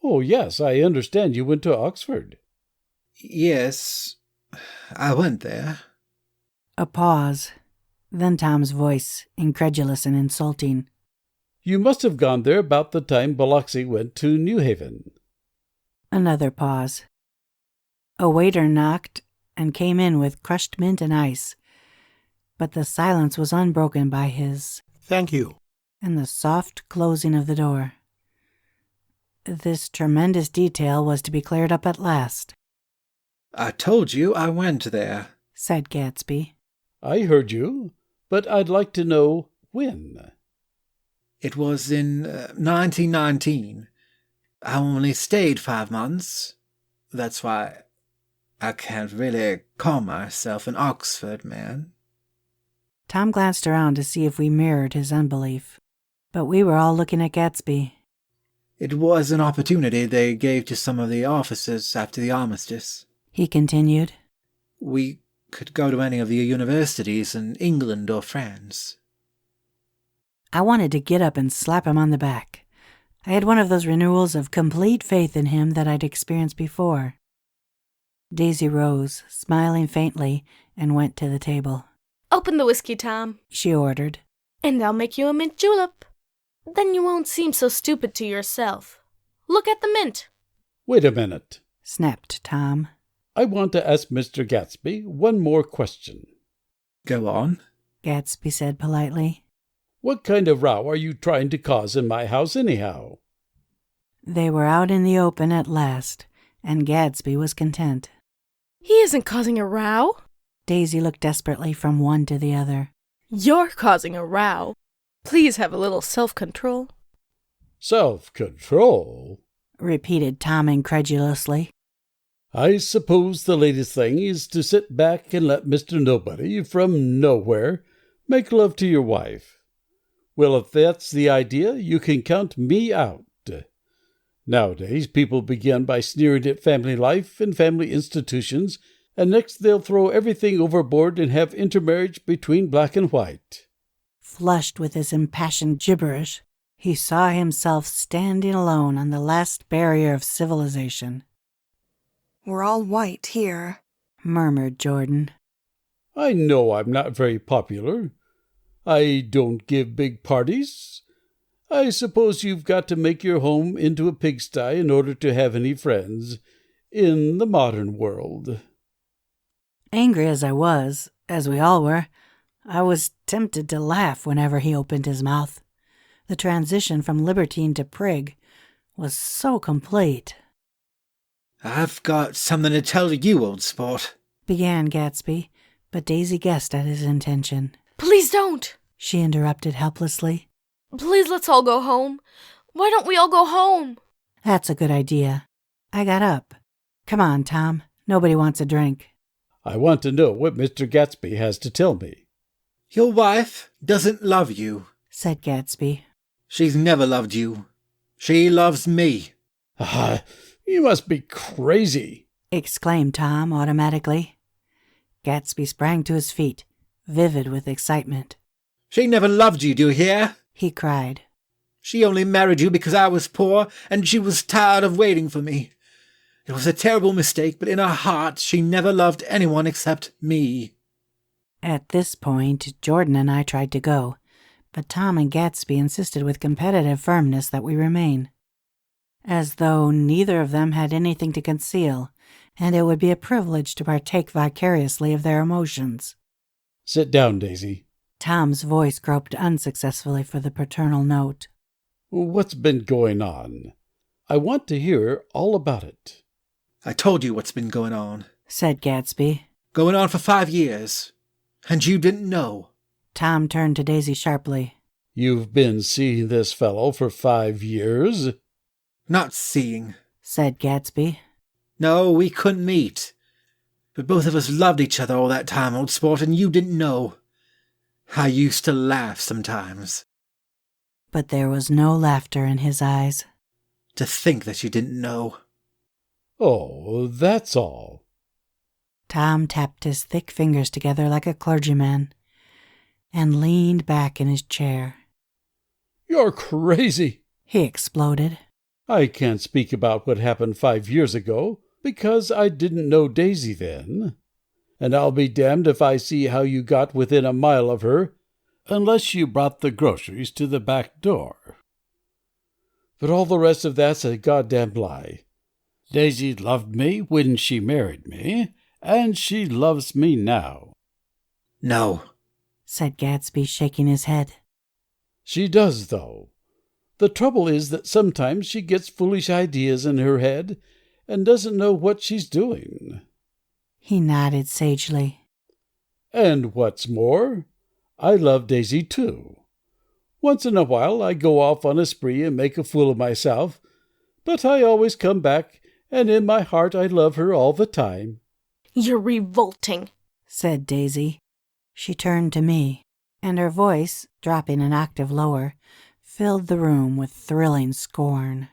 [SPEAKER 8] Oh, yes, I understand you went to Oxford.
[SPEAKER 3] Yes, I went there.
[SPEAKER 1] A pause. Then Tom's voice, incredulous and insulting.
[SPEAKER 8] You must have gone there about the time Biloxi went to New Haven.
[SPEAKER 1] Another pause. A waiter knocked and came in with crushed mint and ice, but the silence was unbroken by his
[SPEAKER 6] Thank you.
[SPEAKER 1] and the soft closing of the door. This tremendous detail was to be cleared up at last,
[SPEAKER 3] I told you I went there.
[SPEAKER 1] said Gatsby.
[SPEAKER 8] I heard you, but I'd like to know when.
[SPEAKER 3] It was in 1919. I only stayed 5 months. That's why I can't really call myself an Oxford man.
[SPEAKER 1] Tom glanced around to see if we mirrored his unbelief, but we were all looking at Gatsby.
[SPEAKER 3] It was an opportunity they gave to some of the officers after the armistice.
[SPEAKER 1] He continued.
[SPEAKER 3] We could go to any of the universities in England or France.
[SPEAKER 1] I wanted to get up and slap him on the back. I had one of those renewals of complete faith in him that I'd experienced before. Daisy rose, smiling faintly, and went to the table.
[SPEAKER 4] Open the whiskey, Tom,
[SPEAKER 1] She ordered.
[SPEAKER 4] and I'll make you a mint julep. Then you won't seem so stupid to yourself. Look at the mint.
[SPEAKER 8] Wait a minute.
[SPEAKER 1] Snapped Tom.
[SPEAKER 8] I want to ask Mr. Gatsby one more question.
[SPEAKER 3] Go on.
[SPEAKER 1] Gatsby said politely.
[SPEAKER 8] What kind of row are you trying to cause in my house anyhow?
[SPEAKER 1] They were out in the open at last, and Gatsby was content.
[SPEAKER 4] He isn't causing a row.
[SPEAKER 1] Daisy looked desperately from one to the other.
[SPEAKER 4] You're causing a row. Please have a little self-control.
[SPEAKER 8] Self-control?
[SPEAKER 1] Repeated Tom incredulously.
[SPEAKER 8] I suppose the latest thing is to sit back and let Mr. Nobody from nowhere make love to your wife. Well, if that's the idea, you can count me out. Nowadays, people begin by sneering at family life and family institutions, and next they'll throw everything overboard and have intermarriage between black and white.
[SPEAKER 1] Flushed with his impassioned gibberish, he saw himself standing alone on the last barrier of civilization.
[SPEAKER 7] We're all white here,
[SPEAKER 1] murmured Jordan.
[SPEAKER 8] I know I'm not very popular. I don't give big parties. I suppose you've got to make your home into a pigsty in order to have any friends in the modern world.
[SPEAKER 1] Angry as I was, as we all were, I was tempted to laugh whenever he opened his mouth. The transition from libertine to prig was so complete.
[SPEAKER 3] I've got something to tell you, old sport,
[SPEAKER 1] began Gatsby, but Daisy guessed at his intention.
[SPEAKER 4] Please don't,
[SPEAKER 1] she interrupted helplessly.
[SPEAKER 4] Please let's all go home. Why don't we all go home?
[SPEAKER 1] That's a good idea. I got up. Come on, Tom. Nobody wants a drink.
[SPEAKER 8] I want to know what Mr. Gatsby has to tell me.
[SPEAKER 3] Your wife doesn't love you,
[SPEAKER 1] said Gatsby.
[SPEAKER 3] She's never loved you. She loves me.
[SPEAKER 8] Ah, you must be crazy,
[SPEAKER 1] exclaimed Tom automatically. Gatsby sprang to his feet, vivid with excitement.
[SPEAKER 3] She never loved you, do you hear?
[SPEAKER 1] He cried.
[SPEAKER 3] She only married you because I was poor and she was tired of waiting for me. It was a terrible mistake, but in her heart she never loved anyone except me.
[SPEAKER 1] At this point, Jordan and I tried to go, but Tom and Gatsby insisted with competitive firmness that we remain, as though neither of them had anything to conceal, and it would be a privilege to partake vicariously of their emotions.
[SPEAKER 8] Sit down, Daisy.
[SPEAKER 1] Tom's voice groped unsuccessfully for the paternal note.
[SPEAKER 8] What's been going on? I want to hear all about it.
[SPEAKER 3] I told you what's been going on,
[SPEAKER 1] said Gatsby.
[SPEAKER 3] Going on for 5 years. And you didn't know.
[SPEAKER 1] Tom turned to Daisy sharply.
[SPEAKER 8] You've been seeing this fellow for 5 years?
[SPEAKER 3] Not seeing,
[SPEAKER 1] said Gatsby.
[SPEAKER 3] No, we couldn't meet. But both of us loved each other all that time, old sport, and you didn't know. I used to laugh sometimes.
[SPEAKER 1] But there was no laughter in his eyes.
[SPEAKER 3] To think that you didn't know.
[SPEAKER 8] Oh, that's all.
[SPEAKER 1] Tom tapped his thick fingers together like a clergyman and leaned back in his chair.
[SPEAKER 8] You're crazy,
[SPEAKER 1] he exploded.
[SPEAKER 8] I can't speak about what happened 5 years ago because I didn't know Daisy then. And I'll be damned if I see how you got within a mile of her unless you brought the groceries to the back door. But all the rest of that's a goddamn lie. Daisy loved me when she married me, and she loves me now.
[SPEAKER 3] No,
[SPEAKER 1] said Gatsby, shaking his head.
[SPEAKER 8] She does, though. The trouble is that sometimes she gets foolish ideas in her head and doesn't know what she's doing.
[SPEAKER 1] He nodded sagely.
[SPEAKER 8] And what's more, I love Daisy too. Once in a while I go off on a spree and make a fool of myself, but I always come back, and in my heart I love her all the time.
[SPEAKER 4] You're revolting,
[SPEAKER 1] said Daisy. She turned to me, and her voice, dropping an octave lower, filled the room with thrilling scorn.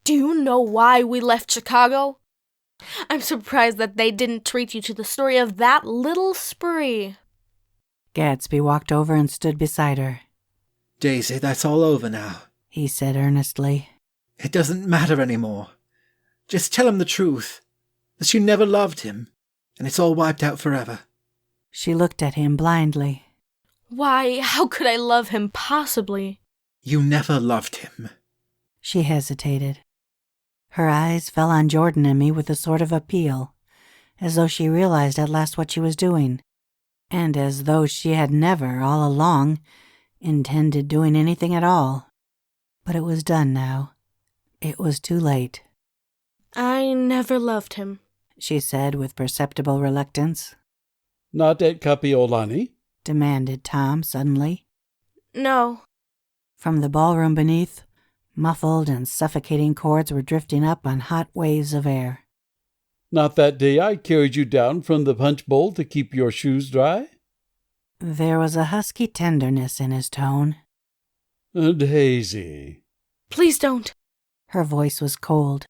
[SPEAKER 4] Do you know why we left Chicago? I'm surprised that they didn't treat you to the story of that little spree.
[SPEAKER 1] Gatsby walked over and stood beside her.
[SPEAKER 3] Daisy, that's all over now,
[SPEAKER 1] he said earnestly.
[SPEAKER 3] It doesn't matter anymore. Just tell him the truth, that you never loved him, and it's all wiped out forever.
[SPEAKER 1] She looked at him blindly.
[SPEAKER 4] Why, how could I love him possibly?
[SPEAKER 3] You never loved him.
[SPEAKER 1] She hesitated. Her eyes fell on Jordan and me with a sort of appeal, as though she realized at last what she was doing, and as though she had never, all along, intended doing anything at all. But it was done now. It was too late.
[SPEAKER 4] I never loved him,
[SPEAKER 1] she said with perceptible reluctance.
[SPEAKER 8] Not at Kapiolani?
[SPEAKER 1] Demanded Tom suddenly.
[SPEAKER 4] No.
[SPEAKER 1] From the ballroom beneath, muffled and suffocating chords were drifting up on hot waves of air.
[SPEAKER 8] Not that day I carried you down from the punch bowl to keep your shoes dry?
[SPEAKER 1] There was a husky tenderness in his tone.
[SPEAKER 8] Daisy.
[SPEAKER 4] Please don't.
[SPEAKER 1] Her voice was cold,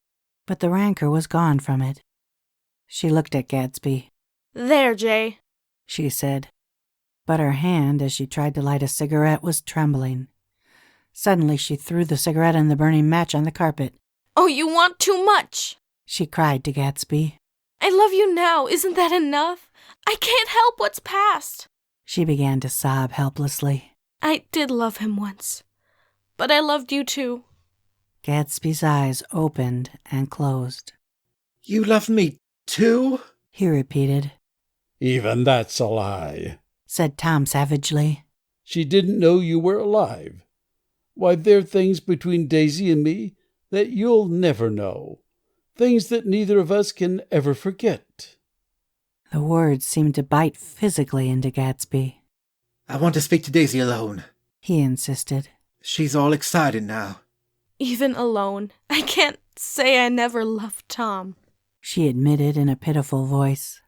[SPEAKER 1] but the rancor was gone from it. She looked at Gatsby.
[SPEAKER 4] There, Jay,
[SPEAKER 1] she said, but her hand, as she tried to light a cigarette, was trembling. Suddenly she threw the cigarette and the burning match on the carpet.
[SPEAKER 4] Oh, you want too much,
[SPEAKER 1] she cried to Gatsby.
[SPEAKER 4] I love you now, isn't that enough? I can't help what's past.
[SPEAKER 1] She began to sob helplessly.
[SPEAKER 4] I did love him once, but I loved you too.
[SPEAKER 1] Gatsby's eyes opened and closed.
[SPEAKER 3] You loved me too?
[SPEAKER 1] He repeated.
[SPEAKER 8] Even that's a lie,
[SPEAKER 1] said Tom savagely.
[SPEAKER 8] She didn't know you were alive. Why, there are things between Daisy and me that you'll never know. Things that neither of us can ever forget.
[SPEAKER 1] The words seemed to bite physically into Gatsby.
[SPEAKER 3] I want to speak to Daisy alone,
[SPEAKER 1] he insisted.
[SPEAKER 3] She's all excited now.
[SPEAKER 4] Even alone, I can't say I never loved Tom,
[SPEAKER 1] she admitted in a pitiful voice.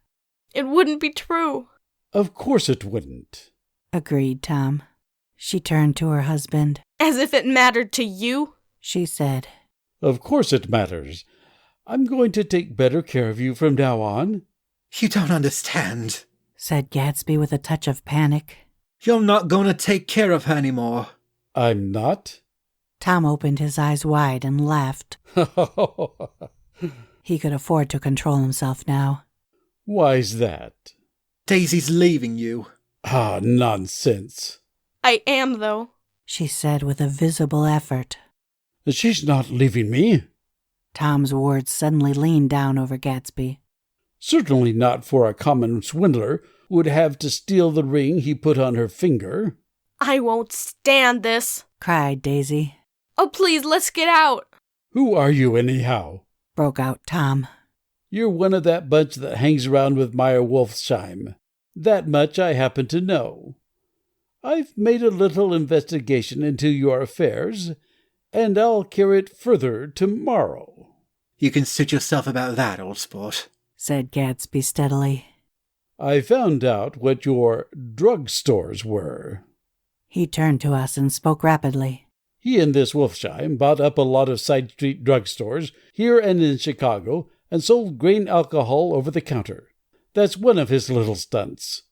[SPEAKER 4] It wouldn't be true.
[SPEAKER 8] Of course it wouldn't,
[SPEAKER 1] agreed Tom. She turned to her husband.
[SPEAKER 4] As if it mattered to you,
[SPEAKER 1] she said.
[SPEAKER 8] Of course it matters. I'm going to take better care of you from now on.
[SPEAKER 3] You don't understand,
[SPEAKER 1] said Gatsby with a touch of panic.
[SPEAKER 3] You're not going to take care of her anymore.
[SPEAKER 8] I'm not?
[SPEAKER 1] Tom opened his eyes wide and laughed. He could afford to control himself now.
[SPEAKER 8] Why's that?
[SPEAKER 3] Daisy's leaving you.
[SPEAKER 8] Ah, nonsense.
[SPEAKER 4] I am, though,
[SPEAKER 1] she said with a visible effort.
[SPEAKER 8] She's not leaving me.
[SPEAKER 1] Tom's words suddenly leaned down over Gatsby.
[SPEAKER 8] Certainly not for a common swindler who would have to steal the ring he put on her finger.
[SPEAKER 4] I won't stand this,
[SPEAKER 1] cried Daisy.
[SPEAKER 4] Oh, please, let's get out.
[SPEAKER 8] Who are you, anyhow?
[SPEAKER 1] Broke out Tom.
[SPEAKER 8] You're one of that bunch that hangs around with Meyer Wolfsheim. That much I happen to know. I've made a little investigation into your affairs, and I'll carry it further tomorrow.
[SPEAKER 3] You can suit yourself about that, old sport,
[SPEAKER 1] said Gatsby steadily.
[SPEAKER 8] I found out what your drug stores were.
[SPEAKER 1] He turned to us and spoke rapidly.
[SPEAKER 8] He and this Wolfsheim bought up a lot of side street drugstores here and in Chicago and sold grain alcohol over the counter. That's one of his little stunts.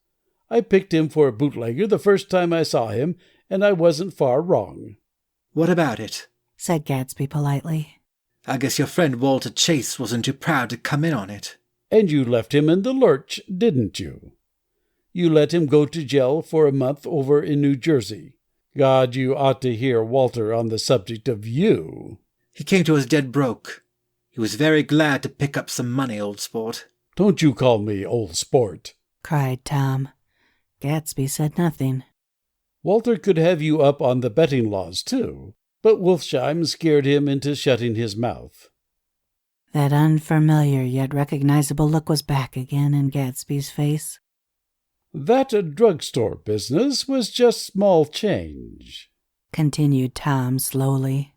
[SPEAKER 8] I picked him for a bootlegger the first time I saw him, and I wasn't far wrong.
[SPEAKER 3] What about it?
[SPEAKER 1] Said Gatsby politely.
[SPEAKER 3] I guess your friend Walter Chase wasn't too proud to come in on it.
[SPEAKER 8] And you left him in the lurch, didn't you? You let him go to jail for a month over in New Jersey. God, you ought to hear Walter on the subject of you.
[SPEAKER 3] He came to us dead broke. He was very glad to pick up some money, old sport.
[SPEAKER 8] Don't you call me old sport,
[SPEAKER 1] cried Tom. Gatsby said nothing.
[SPEAKER 8] Walter could have you up on the betting laws, too, but Wolfsheim scared him into shutting his mouth.
[SPEAKER 1] That unfamiliar yet recognizable look was back again in Gatsby's face.
[SPEAKER 8] That drugstore business was just small change,
[SPEAKER 1] continued Tom slowly.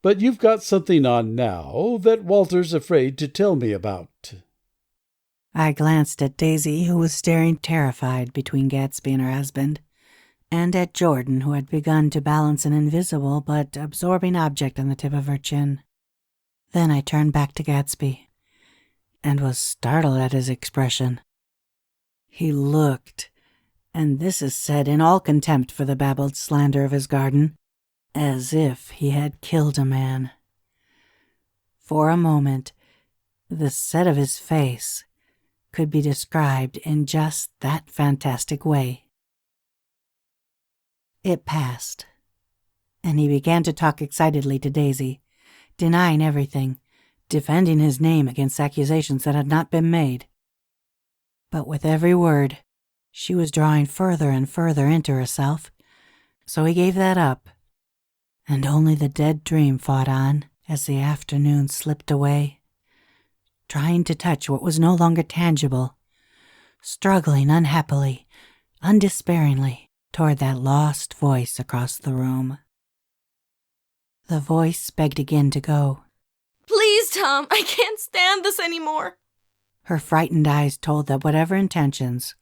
[SPEAKER 8] But you've got something on now that Walter's afraid to tell me about.
[SPEAKER 1] I glanced at Daisy, who was staring terrified between Gatsby and her husband, and at Jordan, who had begun to balance an invisible but absorbing object on the tip of her chin. Then I turned back to Gatsby, and was startled at his expression. He looked, and this is said in all contempt for the babbled slander of his garden, as if he had killed a man. For a moment, the set of his face could be described in just that fantastic way. It passed, and he began to talk excitedly to Daisy, denying everything, defending his name against accusations that had not been made. But with every word, she was drawing further and further into herself, so he gave that up, and only the dead dream fought on as the afternoon slipped away, trying to touch what was no longer tangible, struggling unhappily, undespairingly toward that lost voice across the room. The voice begged again to go.
[SPEAKER 4] Please, Tom, I can't stand this anymore.
[SPEAKER 1] Her frightened eyes told that whatever intentions,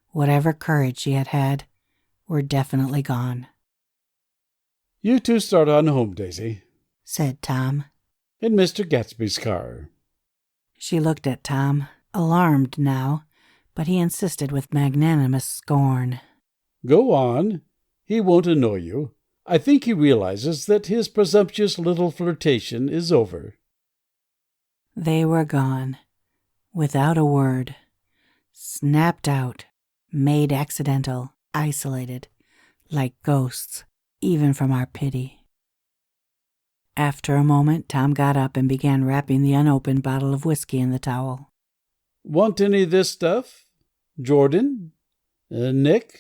[SPEAKER 1] whatever courage she had had, were definitely gone.
[SPEAKER 8] You two start on home, Daisy,
[SPEAKER 1] said Tom.
[SPEAKER 8] In Mr. Gatsby's car.
[SPEAKER 1] She looked at Tom, alarmed now, but he insisted with magnanimous scorn.
[SPEAKER 8] Go on. He won't annoy you. I think he realizes that his presumptuous little flirtation is over.
[SPEAKER 1] They were gone, without a word, snapped out, made accidental, isolated, like ghosts, even from our pity. After a moment, Tom got up and began wrapping the unopened bottle of whiskey in the towel.
[SPEAKER 8] Want any of this stuff? Jordan? Nick?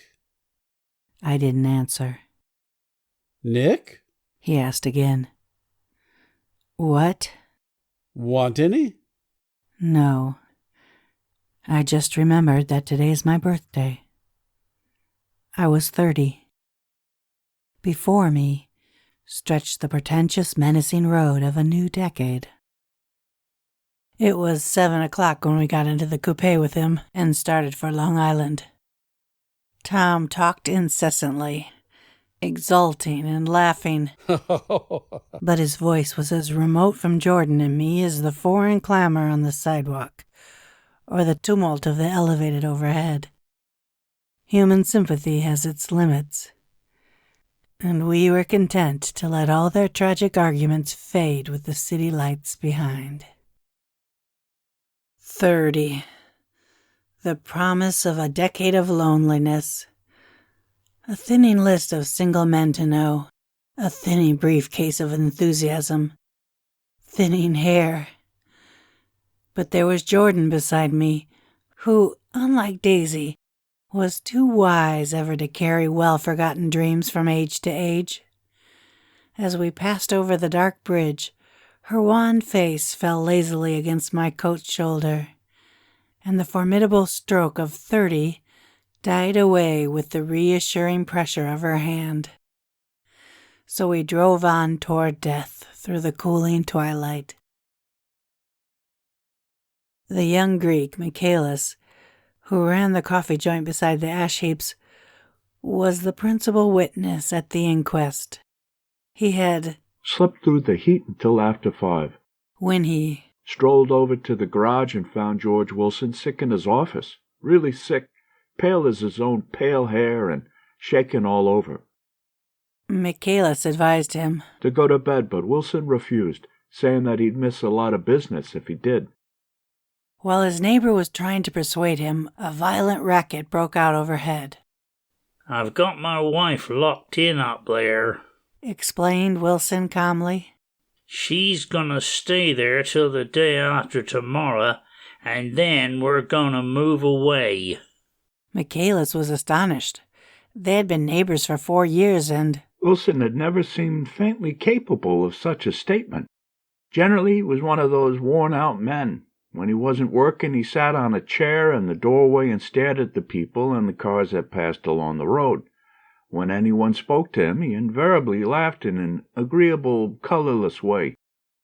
[SPEAKER 1] I didn't answer.
[SPEAKER 8] Nick?
[SPEAKER 1] He asked again. What?
[SPEAKER 8] Want any?
[SPEAKER 1] No. I just remembered that today's my birthday. I was 30. Before me stretched the pretentious, menacing road of a new decade. It was 7 o'clock when we got into the coupe with him and started for Long Island. Tom talked incessantly, exulting and laughing, but his voice was as remote from Jordan and me as the foreign clamor on the sidewalk or the tumult of the elevated overhead. Human sympathy has its limits, and we were content to let all their tragic arguments fade with the city lights behind. 30. The promise of a decade of loneliness. A thinning list of single men to know. A thinning briefcase of enthusiasm. Thinning hair. But there was Jordan beside me, who, unlike Daisy, was too wise ever to carry well-forgotten dreams from age to age. As we passed over the dark bridge, her wan face fell lazily against my coat's shoulder, and the formidable stroke of 30 died away with the reassuring pressure of her hand. So we drove on toward death through the cooling twilight. The young Greek, Michaelis, who ran the coffee joint beside the ash heaps, was the principal witness at the inquest. He had
[SPEAKER 12] slept through the heat until after 5.
[SPEAKER 1] When he
[SPEAKER 12] strolled over to the garage and found George Wilson sick in his office. Really sick, pale as his own pale hair and shaking all over.
[SPEAKER 1] Michaelis advised him
[SPEAKER 12] to go to bed, but Wilson refused, saying that he'd miss a lot of business if he did.
[SPEAKER 1] While his neighbor was trying to persuade him, a violent racket broke out overhead.
[SPEAKER 10] I've got my wife locked in up there,
[SPEAKER 1] explained Wilson calmly.
[SPEAKER 10] She's gonna stay there till the day after tomorrow, and then we're gonna move away.
[SPEAKER 1] Michaelis was astonished. They had been neighbors for 4 years, and
[SPEAKER 12] Wilson had never seemed faintly capable of such a statement. Generally, he was one of those worn-out men. When he wasn't working, he sat on a chair in the doorway and stared at the people and the cars that passed along the road. When anyone spoke to him, he invariably laughed in an agreeable, colorless way.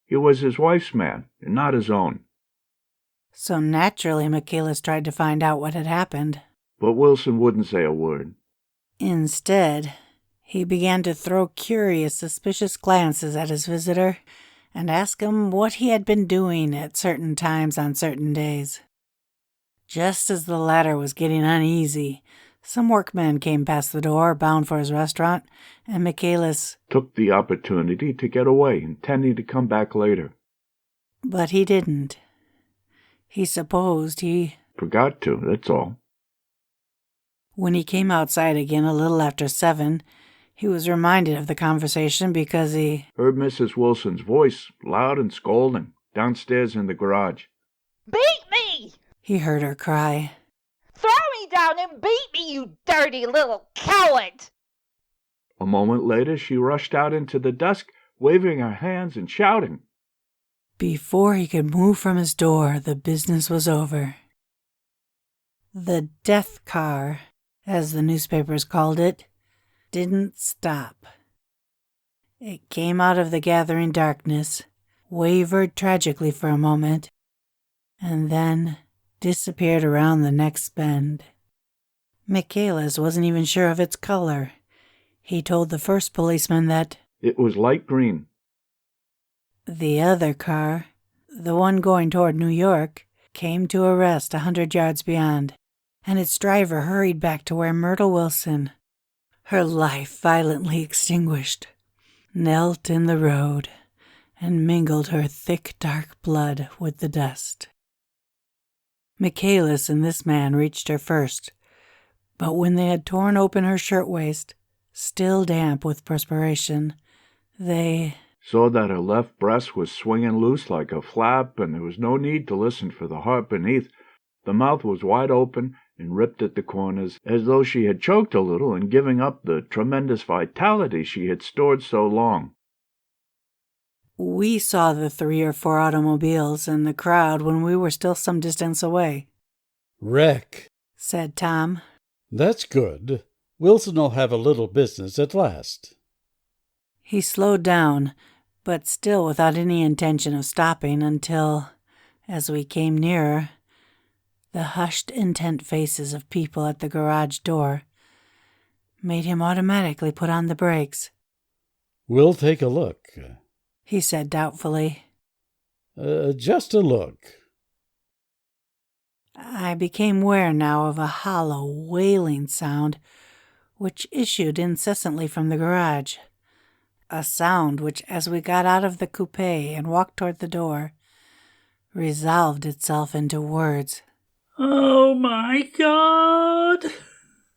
[SPEAKER 12] He was his wife's man, and not his own.
[SPEAKER 1] so naturally Michaelis tried to find out what had happened.
[SPEAKER 12] But Wilson wouldn't say a word.
[SPEAKER 1] Instead, he began to throw curious, suspicious glances at his visitor and ask him what he had been doing at certain times on certain days. Just as the latter was getting uneasy, some workmen came past the door, bound for his restaurant, and Michaelis
[SPEAKER 12] took the opportunity to get away, intending to come back later.
[SPEAKER 1] But he didn't. He supposed he
[SPEAKER 12] forgot to, that's all.
[SPEAKER 1] When he came outside again a little after 7, he was reminded of the conversation because he
[SPEAKER 12] heard Mrs. Wilson's voice, loud and scolding, downstairs in the garage.
[SPEAKER 13] "Beat me!"
[SPEAKER 1] he heard her cry.
[SPEAKER 13] "Throw me down and beat me, you dirty little coward!"
[SPEAKER 12] A moment later, she rushed out into the dusk, waving her hands and shouting.
[SPEAKER 1] Before he could move from his door, the business was over. The death car, as the newspapers called it, didn't stop. It came out of the gathering darkness, wavered tragically for a moment, and then disappeared around the next bend. Michaelis wasn't even sure of its color. He told the first policeman that
[SPEAKER 12] it was light green.
[SPEAKER 1] The other car, the one going toward New York, came to a rest 100 yards beyond, and its driver hurried back to where Myrtle Wilson, her life violently extinguished, knelt in the road and mingled her thick dark blood with the dust. Michaelis and this man reached her first, but when they had torn open her shirtwaist, still damp with perspiration, they
[SPEAKER 12] saw that her left breast was swinging loose like a flap, and there was no need to listen for the heart beneath. The mouth was wide open and ripped at the corners, as though she had choked a little in giving up the tremendous vitality she had stored so long.
[SPEAKER 1] We saw the 3 or 4 automobiles and the crowd when we were still some distance away.
[SPEAKER 8] "Wreck,"
[SPEAKER 1] said Tom.
[SPEAKER 8] "That's good. Wilson'll have a little business at last."
[SPEAKER 1] He slowed down, but still without any intention of stopping until, as we came nearer, the hushed, intent faces of people at the garage door made him automatically put on the brakes.
[SPEAKER 8] "We'll take a look,"
[SPEAKER 1] he said doubtfully.
[SPEAKER 8] Just a look."
[SPEAKER 1] I became aware now of a hollow, wailing sound which issued incessantly from the garage. A sound which, as we got out of the coupe and walked toward the door, resolved itself into words.
[SPEAKER 10] "Oh my God!"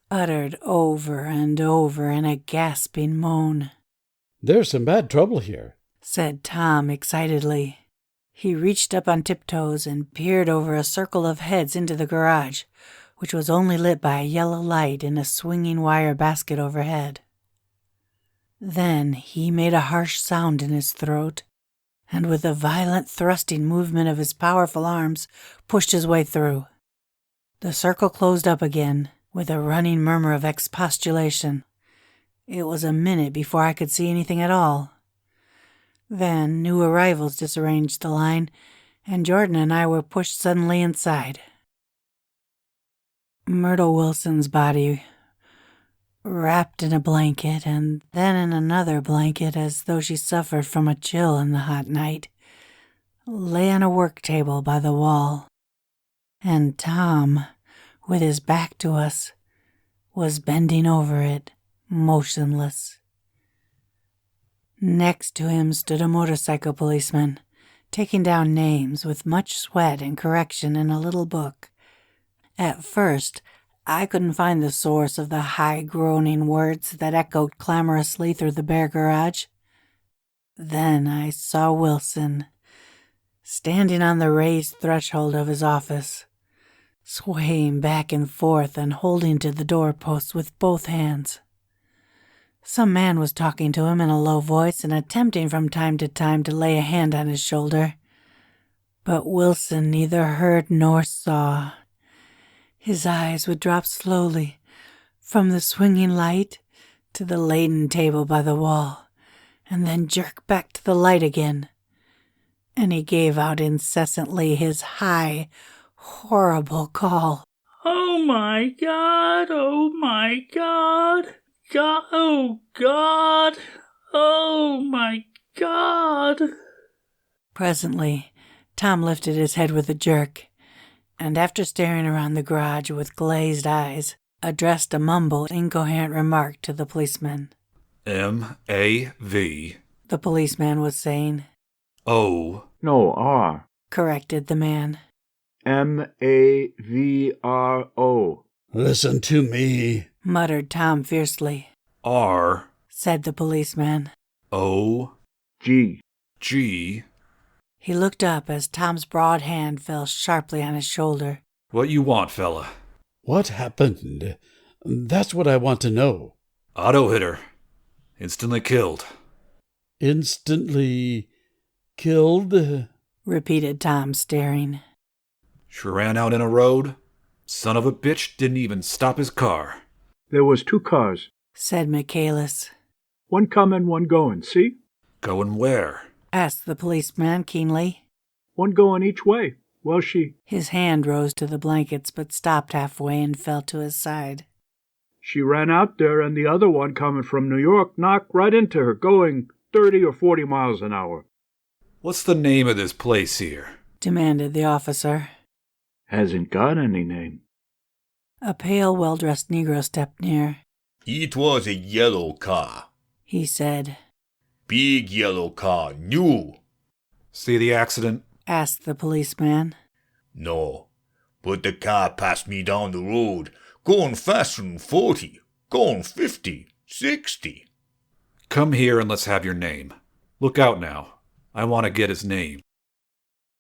[SPEAKER 1] uttered over and over in a gasping moan.
[SPEAKER 8] "There's some bad trouble here,"
[SPEAKER 1] said Tom excitedly. He reached up on tiptoes and peered over a circle of heads into the garage, which was only lit by a yellow light in a swinging wire basket overhead. Then he made a harsh sound in his throat, and with a violent thrusting movement of his powerful arms, pushed his way through. The circle closed up again, with a running murmur of expostulation. It was a minute before I could see anything at all. Then new arrivals disarranged the line, and Jordan and I were pushed suddenly inside. Myrtle Wilson's body, wrapped in a blanket and then in another blanket as though she suffered from a chill in the hot night, lay on a work table by the wall, and Tom, with his back to us, was bending over it, motionless. Next to him stood a motorcycle policeman, taking down names with much sweat and correction in a little book. At first, I couldn't find the source of the high groaning words that echoed clamorously through the bare garage. Then I saw Wilson, standing on the raised threshold of his office, swaying back and forth and holding to the doorpost with both hands. Some man was talking to him in a low voice and attempting from time to time to lay a hand on his shoulder. But Wilson neither heard nor saw. His eyes would drop slowly from the swinging light to the laden table by the wall, and then jerk back to the light again. And he gave out incessantly his high, horrible call.
[SPEAKER 10] Oh my God, oh my God, God, oh God, oh my God.
[SPEAKER 1] Presently, Tom lifted his head with a jerk, and after staring around the garage with glazed eyes, addressed a mumbled, incoherent remark to the policeman.
[SPEAKER 14] M-A-V.
[SPEAKER 1] The policeman was saying.
[SPEAKER 14] O.
[SPEAKER 12] No, R.
[SPEAKER 1] Corrected the man.
[SPEAKER 12] M-A-V-R-O.
[SPEAKER 8] Listen to me,
[SPEAKER 1] muttered Tom fiercely.
[SPEAKER 14] R.
[SPEAKER 1] Said the policeman.
[SPEAKER 14] O.
[SPEAKER 12] G.
[SPEAKER 14] G.
[SPEAKER 1] He looked up as Tom's broad hand fell sharply on his shoulder.
[SPEAKER 14] What you want, fella?
[SPEAKER 8] What happened? That's what I want to know.
[SPEAKER 14] Auto hit her. Instantly killed.
[SPEAKER 8] Instantly killed?
[SPEAKER 1] Repeated Tom, staring.
[SPEAKER 14] She ran out in a road. Son of a bitch didn't even stop his car.
[SPEAKER 12] There was 2 cars.
[SPEAKER 1] Said Michaelis.
[SPEAKER 12] One coming, one going, see?
[SPEAKER 14] Going where?
[SPEAKER 1] Asked the policeman keenly.
[SPEAKER 12] One going each way. Well,
[SPEAKER 1] His hand rose to the blankets but stopped halfway and fell to his side.
[SPEAKER 12] She ran out there and the other one coming from New York knocked right into her, going 30 or 40 miles an hour.
[SPEAKER 14] What's the name of this place here?
[SPEAKER 1] Demanded the officer.
[SPEAKER 12] Hasn't got any name.
[SPEAKER 1] A pale, well-dressed Negro stepped near.
[SPEAKER 15] It was a yellow car.
[SPEAKER 1] He said.
[SPEAKER 15] Big yellow car, new.
[SPEAKER 14] See the accident?
[SPEAKER 1] Asked the policeman.
[SPEAKER 15] No, but the car passed me down the road, going faster than 40, going 50, 60.
[SPEAKER 14] Come here and let's have your name. Look out now. I want to get his name.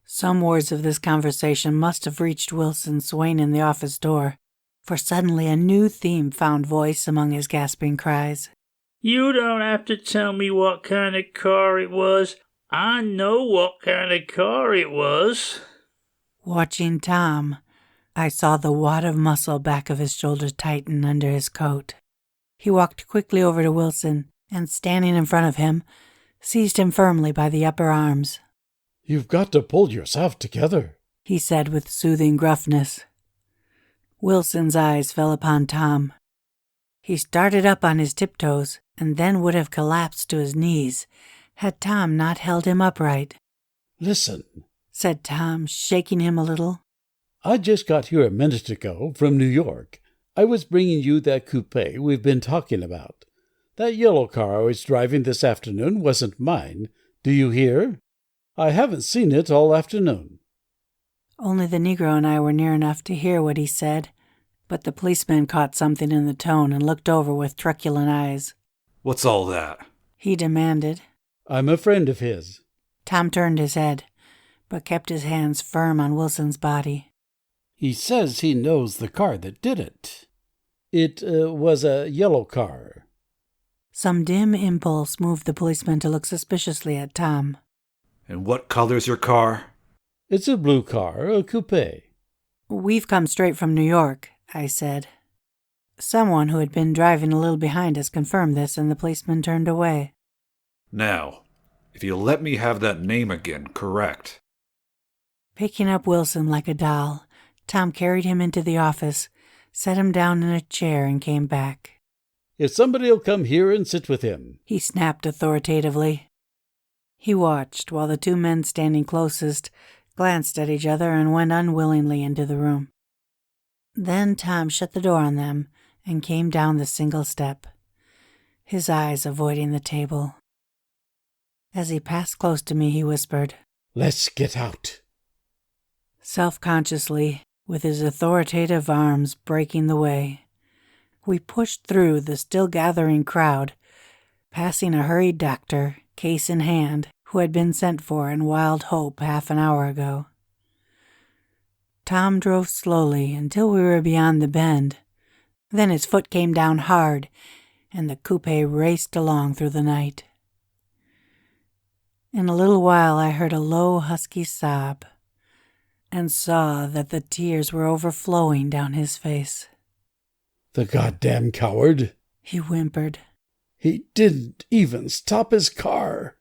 [SPEAKER 1] Some words of this conversation must have reached Wilson swaying in the office door, for suddenly a new theme found voice among his gasping cries.
[SPEAKER 10] You don't have to tell me what kind of car it was. I know what kind of car it was.
[SPEAKER 1] Watching Tom, I saw the wad of muscle back of his shoulder tighten under his coat. He walked quickly over to Wilson and, standing in front of him, seized him firmly by the upper arms.
[SPEAKER 8] You've got to pull yourself together,
[SPEAKER 1] he said with soothing gruffness. Wilson's eyes fell upon Tom. He started up on his tiptoes and then would have collapsed to his knees had Tom not held him upright.
[SPEAKER 8] Listen,
[SPEAKER 1] said Tom, shaking him a little.
[SPEAKER 8] I just got here a minute ago from New York. I was bringing you that coupe we've been talking about. That yellow car I was driving this afternoon wasn't mine. Do you hear? I haven't seen it all afternoon.
[SPEAKER 1] Only the Negro and I were near enough to hear what he said, but the policeman caught something in the tone and looked over with truculent eyes.
[SPEAKER 14] What's all that?
[SPEAKER 1] He demanded.
[SPEAKER 8] I'm a friend of his.
[SPEAKER 1] Tom turned his head, but kept his hands firm on Wilson's body.
[SPEAKER 8] He says he knows the car that did it. It was a yellow car.
[SPEAKER 1] Some dim impulse moved the policeman to look suspiciously at Tom.
[SPEAKER 14] And what color's your car?
[SPEAKER 8] It's a blue car, a coupe.
[SPEAKER 1] We've come straight from New York, I said. Someone who had been driving a little behind us confirmed this, and the policeman turned away.
[SPEAKER 14] Now, if you'll let me have that name again, correct.
[SPEAKER 1] Picking up Wilson like a doll, Tom carried him into the office, set him down in a chair, and came back.
[SPEAKER 8] If somebody'll come here and sit with him,
[SPEAKER 1] he snapped authoritatively. He watched while the 2 men standing closest glanced at each other and went unwillingly into the room. Then Tom shut the door on them and came down the single step, his eyes avoiding the table. As he passed close to me, he whispered,
[SPEAKER 8] "Let's get out."
[SPEAKER 1] Self-consciously, with his authoritative arms breaking the way, we pushed through the still gathering crowd, passing a hurried doctor, case in hand, who had been sent for in wild hope half an hour ago. Tom drove slowly until we were beyond the bend. Then his foot came down hard, and the coupe raced along through the night. In a little while I heard a low, husky sob, and saw that the tears were overflowing down his face.
[SPEAKER 8] "The goddamn coward,"
[SPEAKER 1] he whimpered.
[SPEAKER 8] "He didn't even stop his car."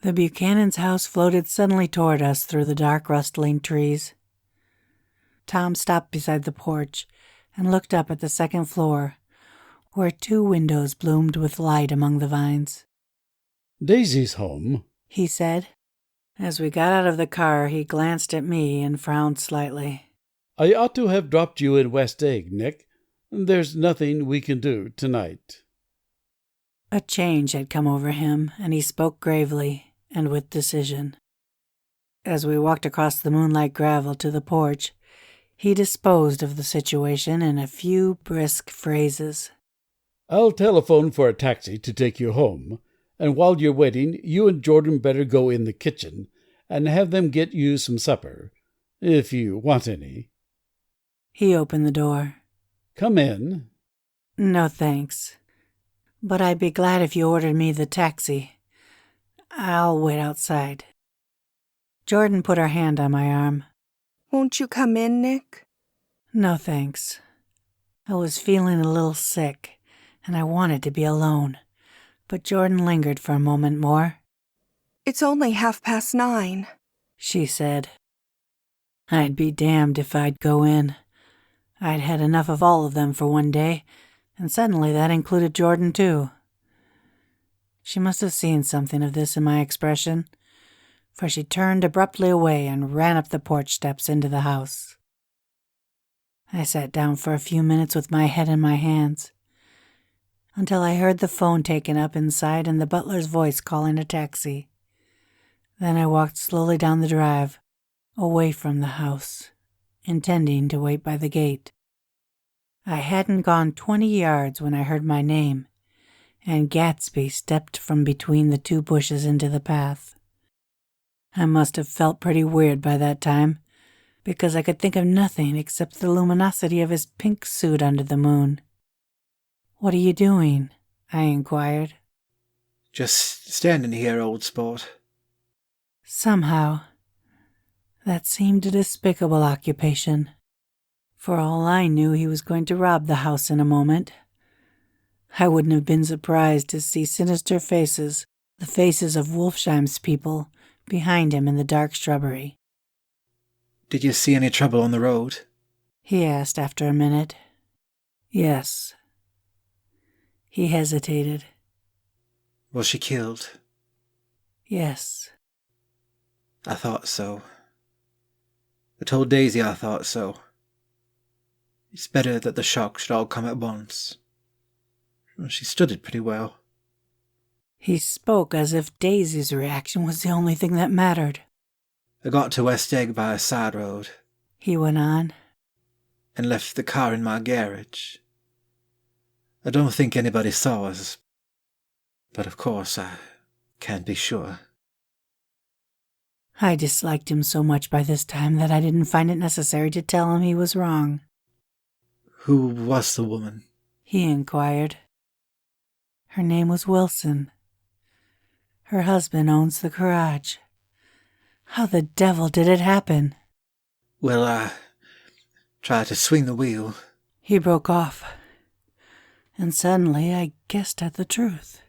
[SPEAKER 1] The Buchanan's house floated suddenly toward us through the dark, rustling trees. Tom stopped beside the porch and looked up at the second floor, where 2 windows bloomed with light among the vines.
[SPEAKER 8] "Daisy's home,"
[SPEAKER 1] he said. As we got out of the car, he glanced at me and frowned slightly.
[SPEAKER 8] "I ought to have dropped you in West Egg, Nick. There's nothing we can do tonight."
[SPEAKER 1] A change had come over him, and he spoke gravely and with decision. As we walked across the moonlight gravel to the porch, he disposed of the situation in a few brisk phrases.
[SPEAKER 8] "I'll telephone for a taxi to take you home, and while you're waiting, you and Jordan better go in the kitchen and have them get you some supper, if you want any."
[SPEAKER 1] He opened the door.
[SPEAKER 8] "Come in."
[SPEAKER 1] "No, thanks. But I'd be glad if you ordered me the taxi. I'll wait outside." Jordan put her hand on my arm.
[SPEAKER 7] "Won't you come in, Nick?"
[SPEAKER 1] "No, thanks. I was feeling a little sick, and I wanted to be alone. But Jordan lingered for a moment more.
[SPEAKER 7] "It's only 9:30,
[SPEAKER 1] she said. I'd be damned if I'd go in. I'd had enough of all of them for one day, and suddenly that included Jordan too. She must have seen something of this in my expression, for she turned abruptly away and ran up the porch steps into the house. I sat down for a few minutes with my head in my hands, until I heard the phone taken up inside and the butler's voice calling a taxi. Then I walked slowly down the drive, away from the house, intending to wait by the gate. I hadn't gone 20 yards when I heard my name, and Gatsby stepped from between the 2 bushes into the path. I must have felt pretty weird by that time, because I could think of nothing except the luminosity of his pink suit under the moon. "What are you doing?" I inquired.
[SPEAKER 3] "Just standing here, old sport."
[SPEAKER 1] Somehow, that seemed a despicable occupation. For all I knew, he was going to rob the house in a moment. I wouldn't have been surprised to see sinister faces, the faces of Wolfsheim's people, behind him in the dark shrubbery.
[SPEAKER 3] "Did you see any trouble on the road?"
[SPEAKER 1] he asked after a minute. "Yes." He hesitated.
[SPEAKER 3] "Was she killed?"
[SPEAKER 1] "Yes."
[SPEAKER 3] "I thought so. I told Daisy I thought so. It's better that the shock should all come at once. Well, she stood it pretty well."
[SPEAKER 1] He spoke as if Daisy's reaction was the only thing that mattered.
[SPEAKER 3] "I got to West Egg by a side road,"
[SPEAKER 1] he went on,
[SPEAKER 3] "and left the car in my garage. I don't think anybody saw us, but of course I can't be sure."
[SPEAKER 1] I disliked him so much by this time that I didn't find it necessary to tell him he was wrong.
[SPEAKER 3] "Who was the woman?"
[SPEAKER 1] he inquired. "Her name was Wilson. Her husband owns the garage. How the devil did it happen?"
[SPEAKER 3] "Well, I tried to swing the wheel."
[SPEAKER 1] He broke off, and suddenly I guessed at the truth.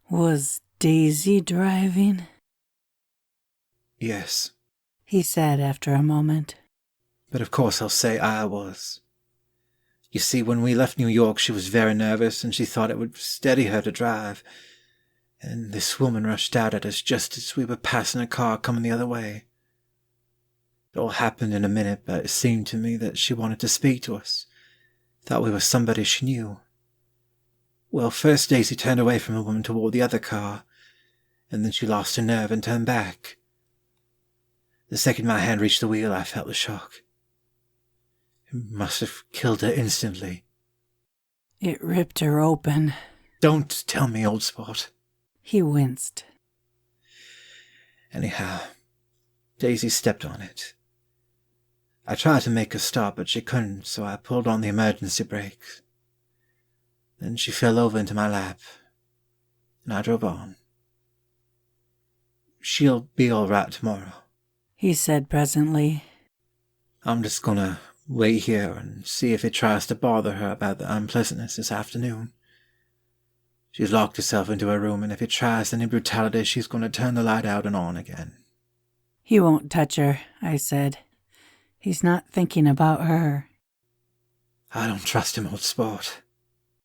[SPEAKER 1] "Was Daisy driving?"
[SPEAKER 3] "Yes,"
[SPEAKER 1] he said after a moment.
[SPEAKER 3] "But of course I'll say I was. You see, when we left New York, she was very nervous, and she thought it would steady her to drive. And this woman rushed out at us just as we were passing a car coming the other way. It all happened in a minute, but it seemed to me that she wanted to speak to us. Thought we were somebody she knew. Well, first Daisy turned away from the woman toward the other car, and then she lost her nerve and turned back. The second my hand reached the wheel, I felt the shock. It must have killed her instantly."
[SPEAKER 1] "It ripped her open."
[SPEAKER 3] "Don't tell me, old sport."
[SPEAKER 1] He winced.
[SPEAKER 3] Anyhow, Daisy stepped on it. I tried to make her stop, but she couldn't, so I pulled on the emergency brakes. Then she fell over into my lap, and I drove on. She'll be all right tomorrow,
[SPEAKER 1] he said presently.
[SPEAKER 3] I'm just gonna wait here and see if it tries to bother her about the unpleasantness this afternoon. She's locked herself into her room, and if it tries any brutality, she's gonna turn the light out and on again.
[SPEAKER 1] He won't touch her, I said. He's not thinking about her.
[SPEAKER 3] I don't trust him, old sport.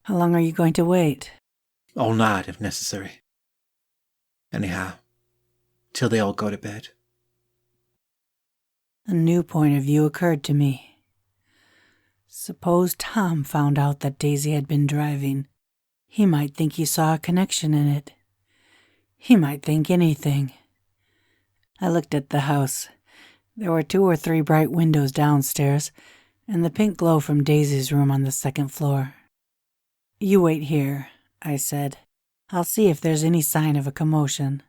[SPEAKER 1] How long are you going to wait?
[SPEAKER 3] All night, if necessary. Anyhow, till they all go to bed.
[SPEAKER 1] A new point of view occurred to me. Suppose Tom found out that Daisy had been driving. He might think he saw a connection in it. He might think anything. I looked at the house. There were 2 or 3 bright windows downstairs, and the pink glow from Daisy's room on the second floor. You wait here, I said. I'll see if there's any sign of a commotion.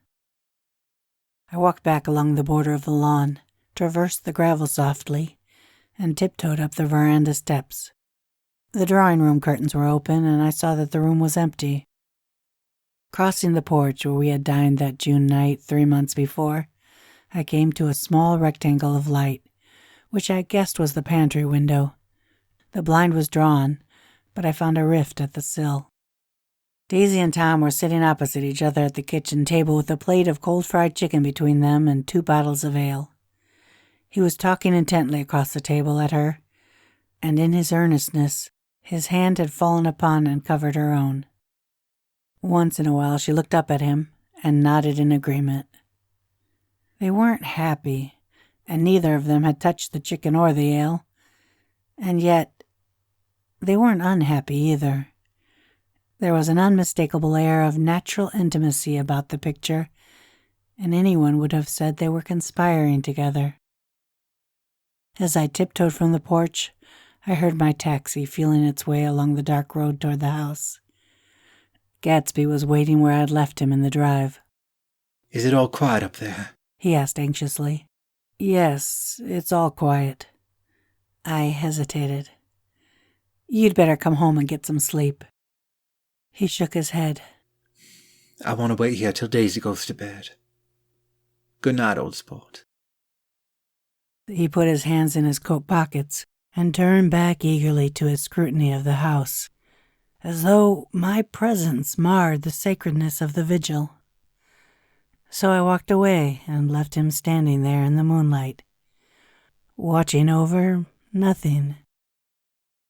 [SPEAKER 1] I walked back along the border of the lawn, traversed the gravel softly, and tiptoed up the veranda steps. The drawing-room curtains were open, and I saw that the room was empty. Crossing the porch where we had dined that June night 3 months before, I came to a small rectangle of light, which I guessed was the pantry window. The blind was drawn, but I found a rift at the sill. Daisy and Tom were sitting opposite each other at the kitchen table with a plate of cold fried chicken between them and 2 bottles of ale. He was talking intently across the table at her, and in his earnestness, his hand had fallen upon and covered her own. Once in a while she looked up at him and nodded in agreement. They weren't happy, and neither of them had touched the chicken or the ale, and yet they weren't unhappy either. There was an unmistakable air of natural intimacy about the picture, and anyone would have said they were conspiring together. As I tiptoed from the porch, I heard my taxi feeling its way along the dark road toward the house. Gatsby was waiting where I had left him in the drive.
[SPEAKER 3] Is it all quiet up there?
[SPEAKER 1] He asked anxiously. Yes, it's all quiet. I hesitated. You'd better come home and get some sleep. He shook his head.
[SPEAKER 3] I want to wait here till Daisy goes to bed. Good night, old sport.
[SPEAKER 1] He put his hands in his coat pockets and turned back eagerly to his scrutiny of the house, as though my presence marred the sacredness of the vigil. So I walked away and left him standing there in the moonlight, watching over nothing.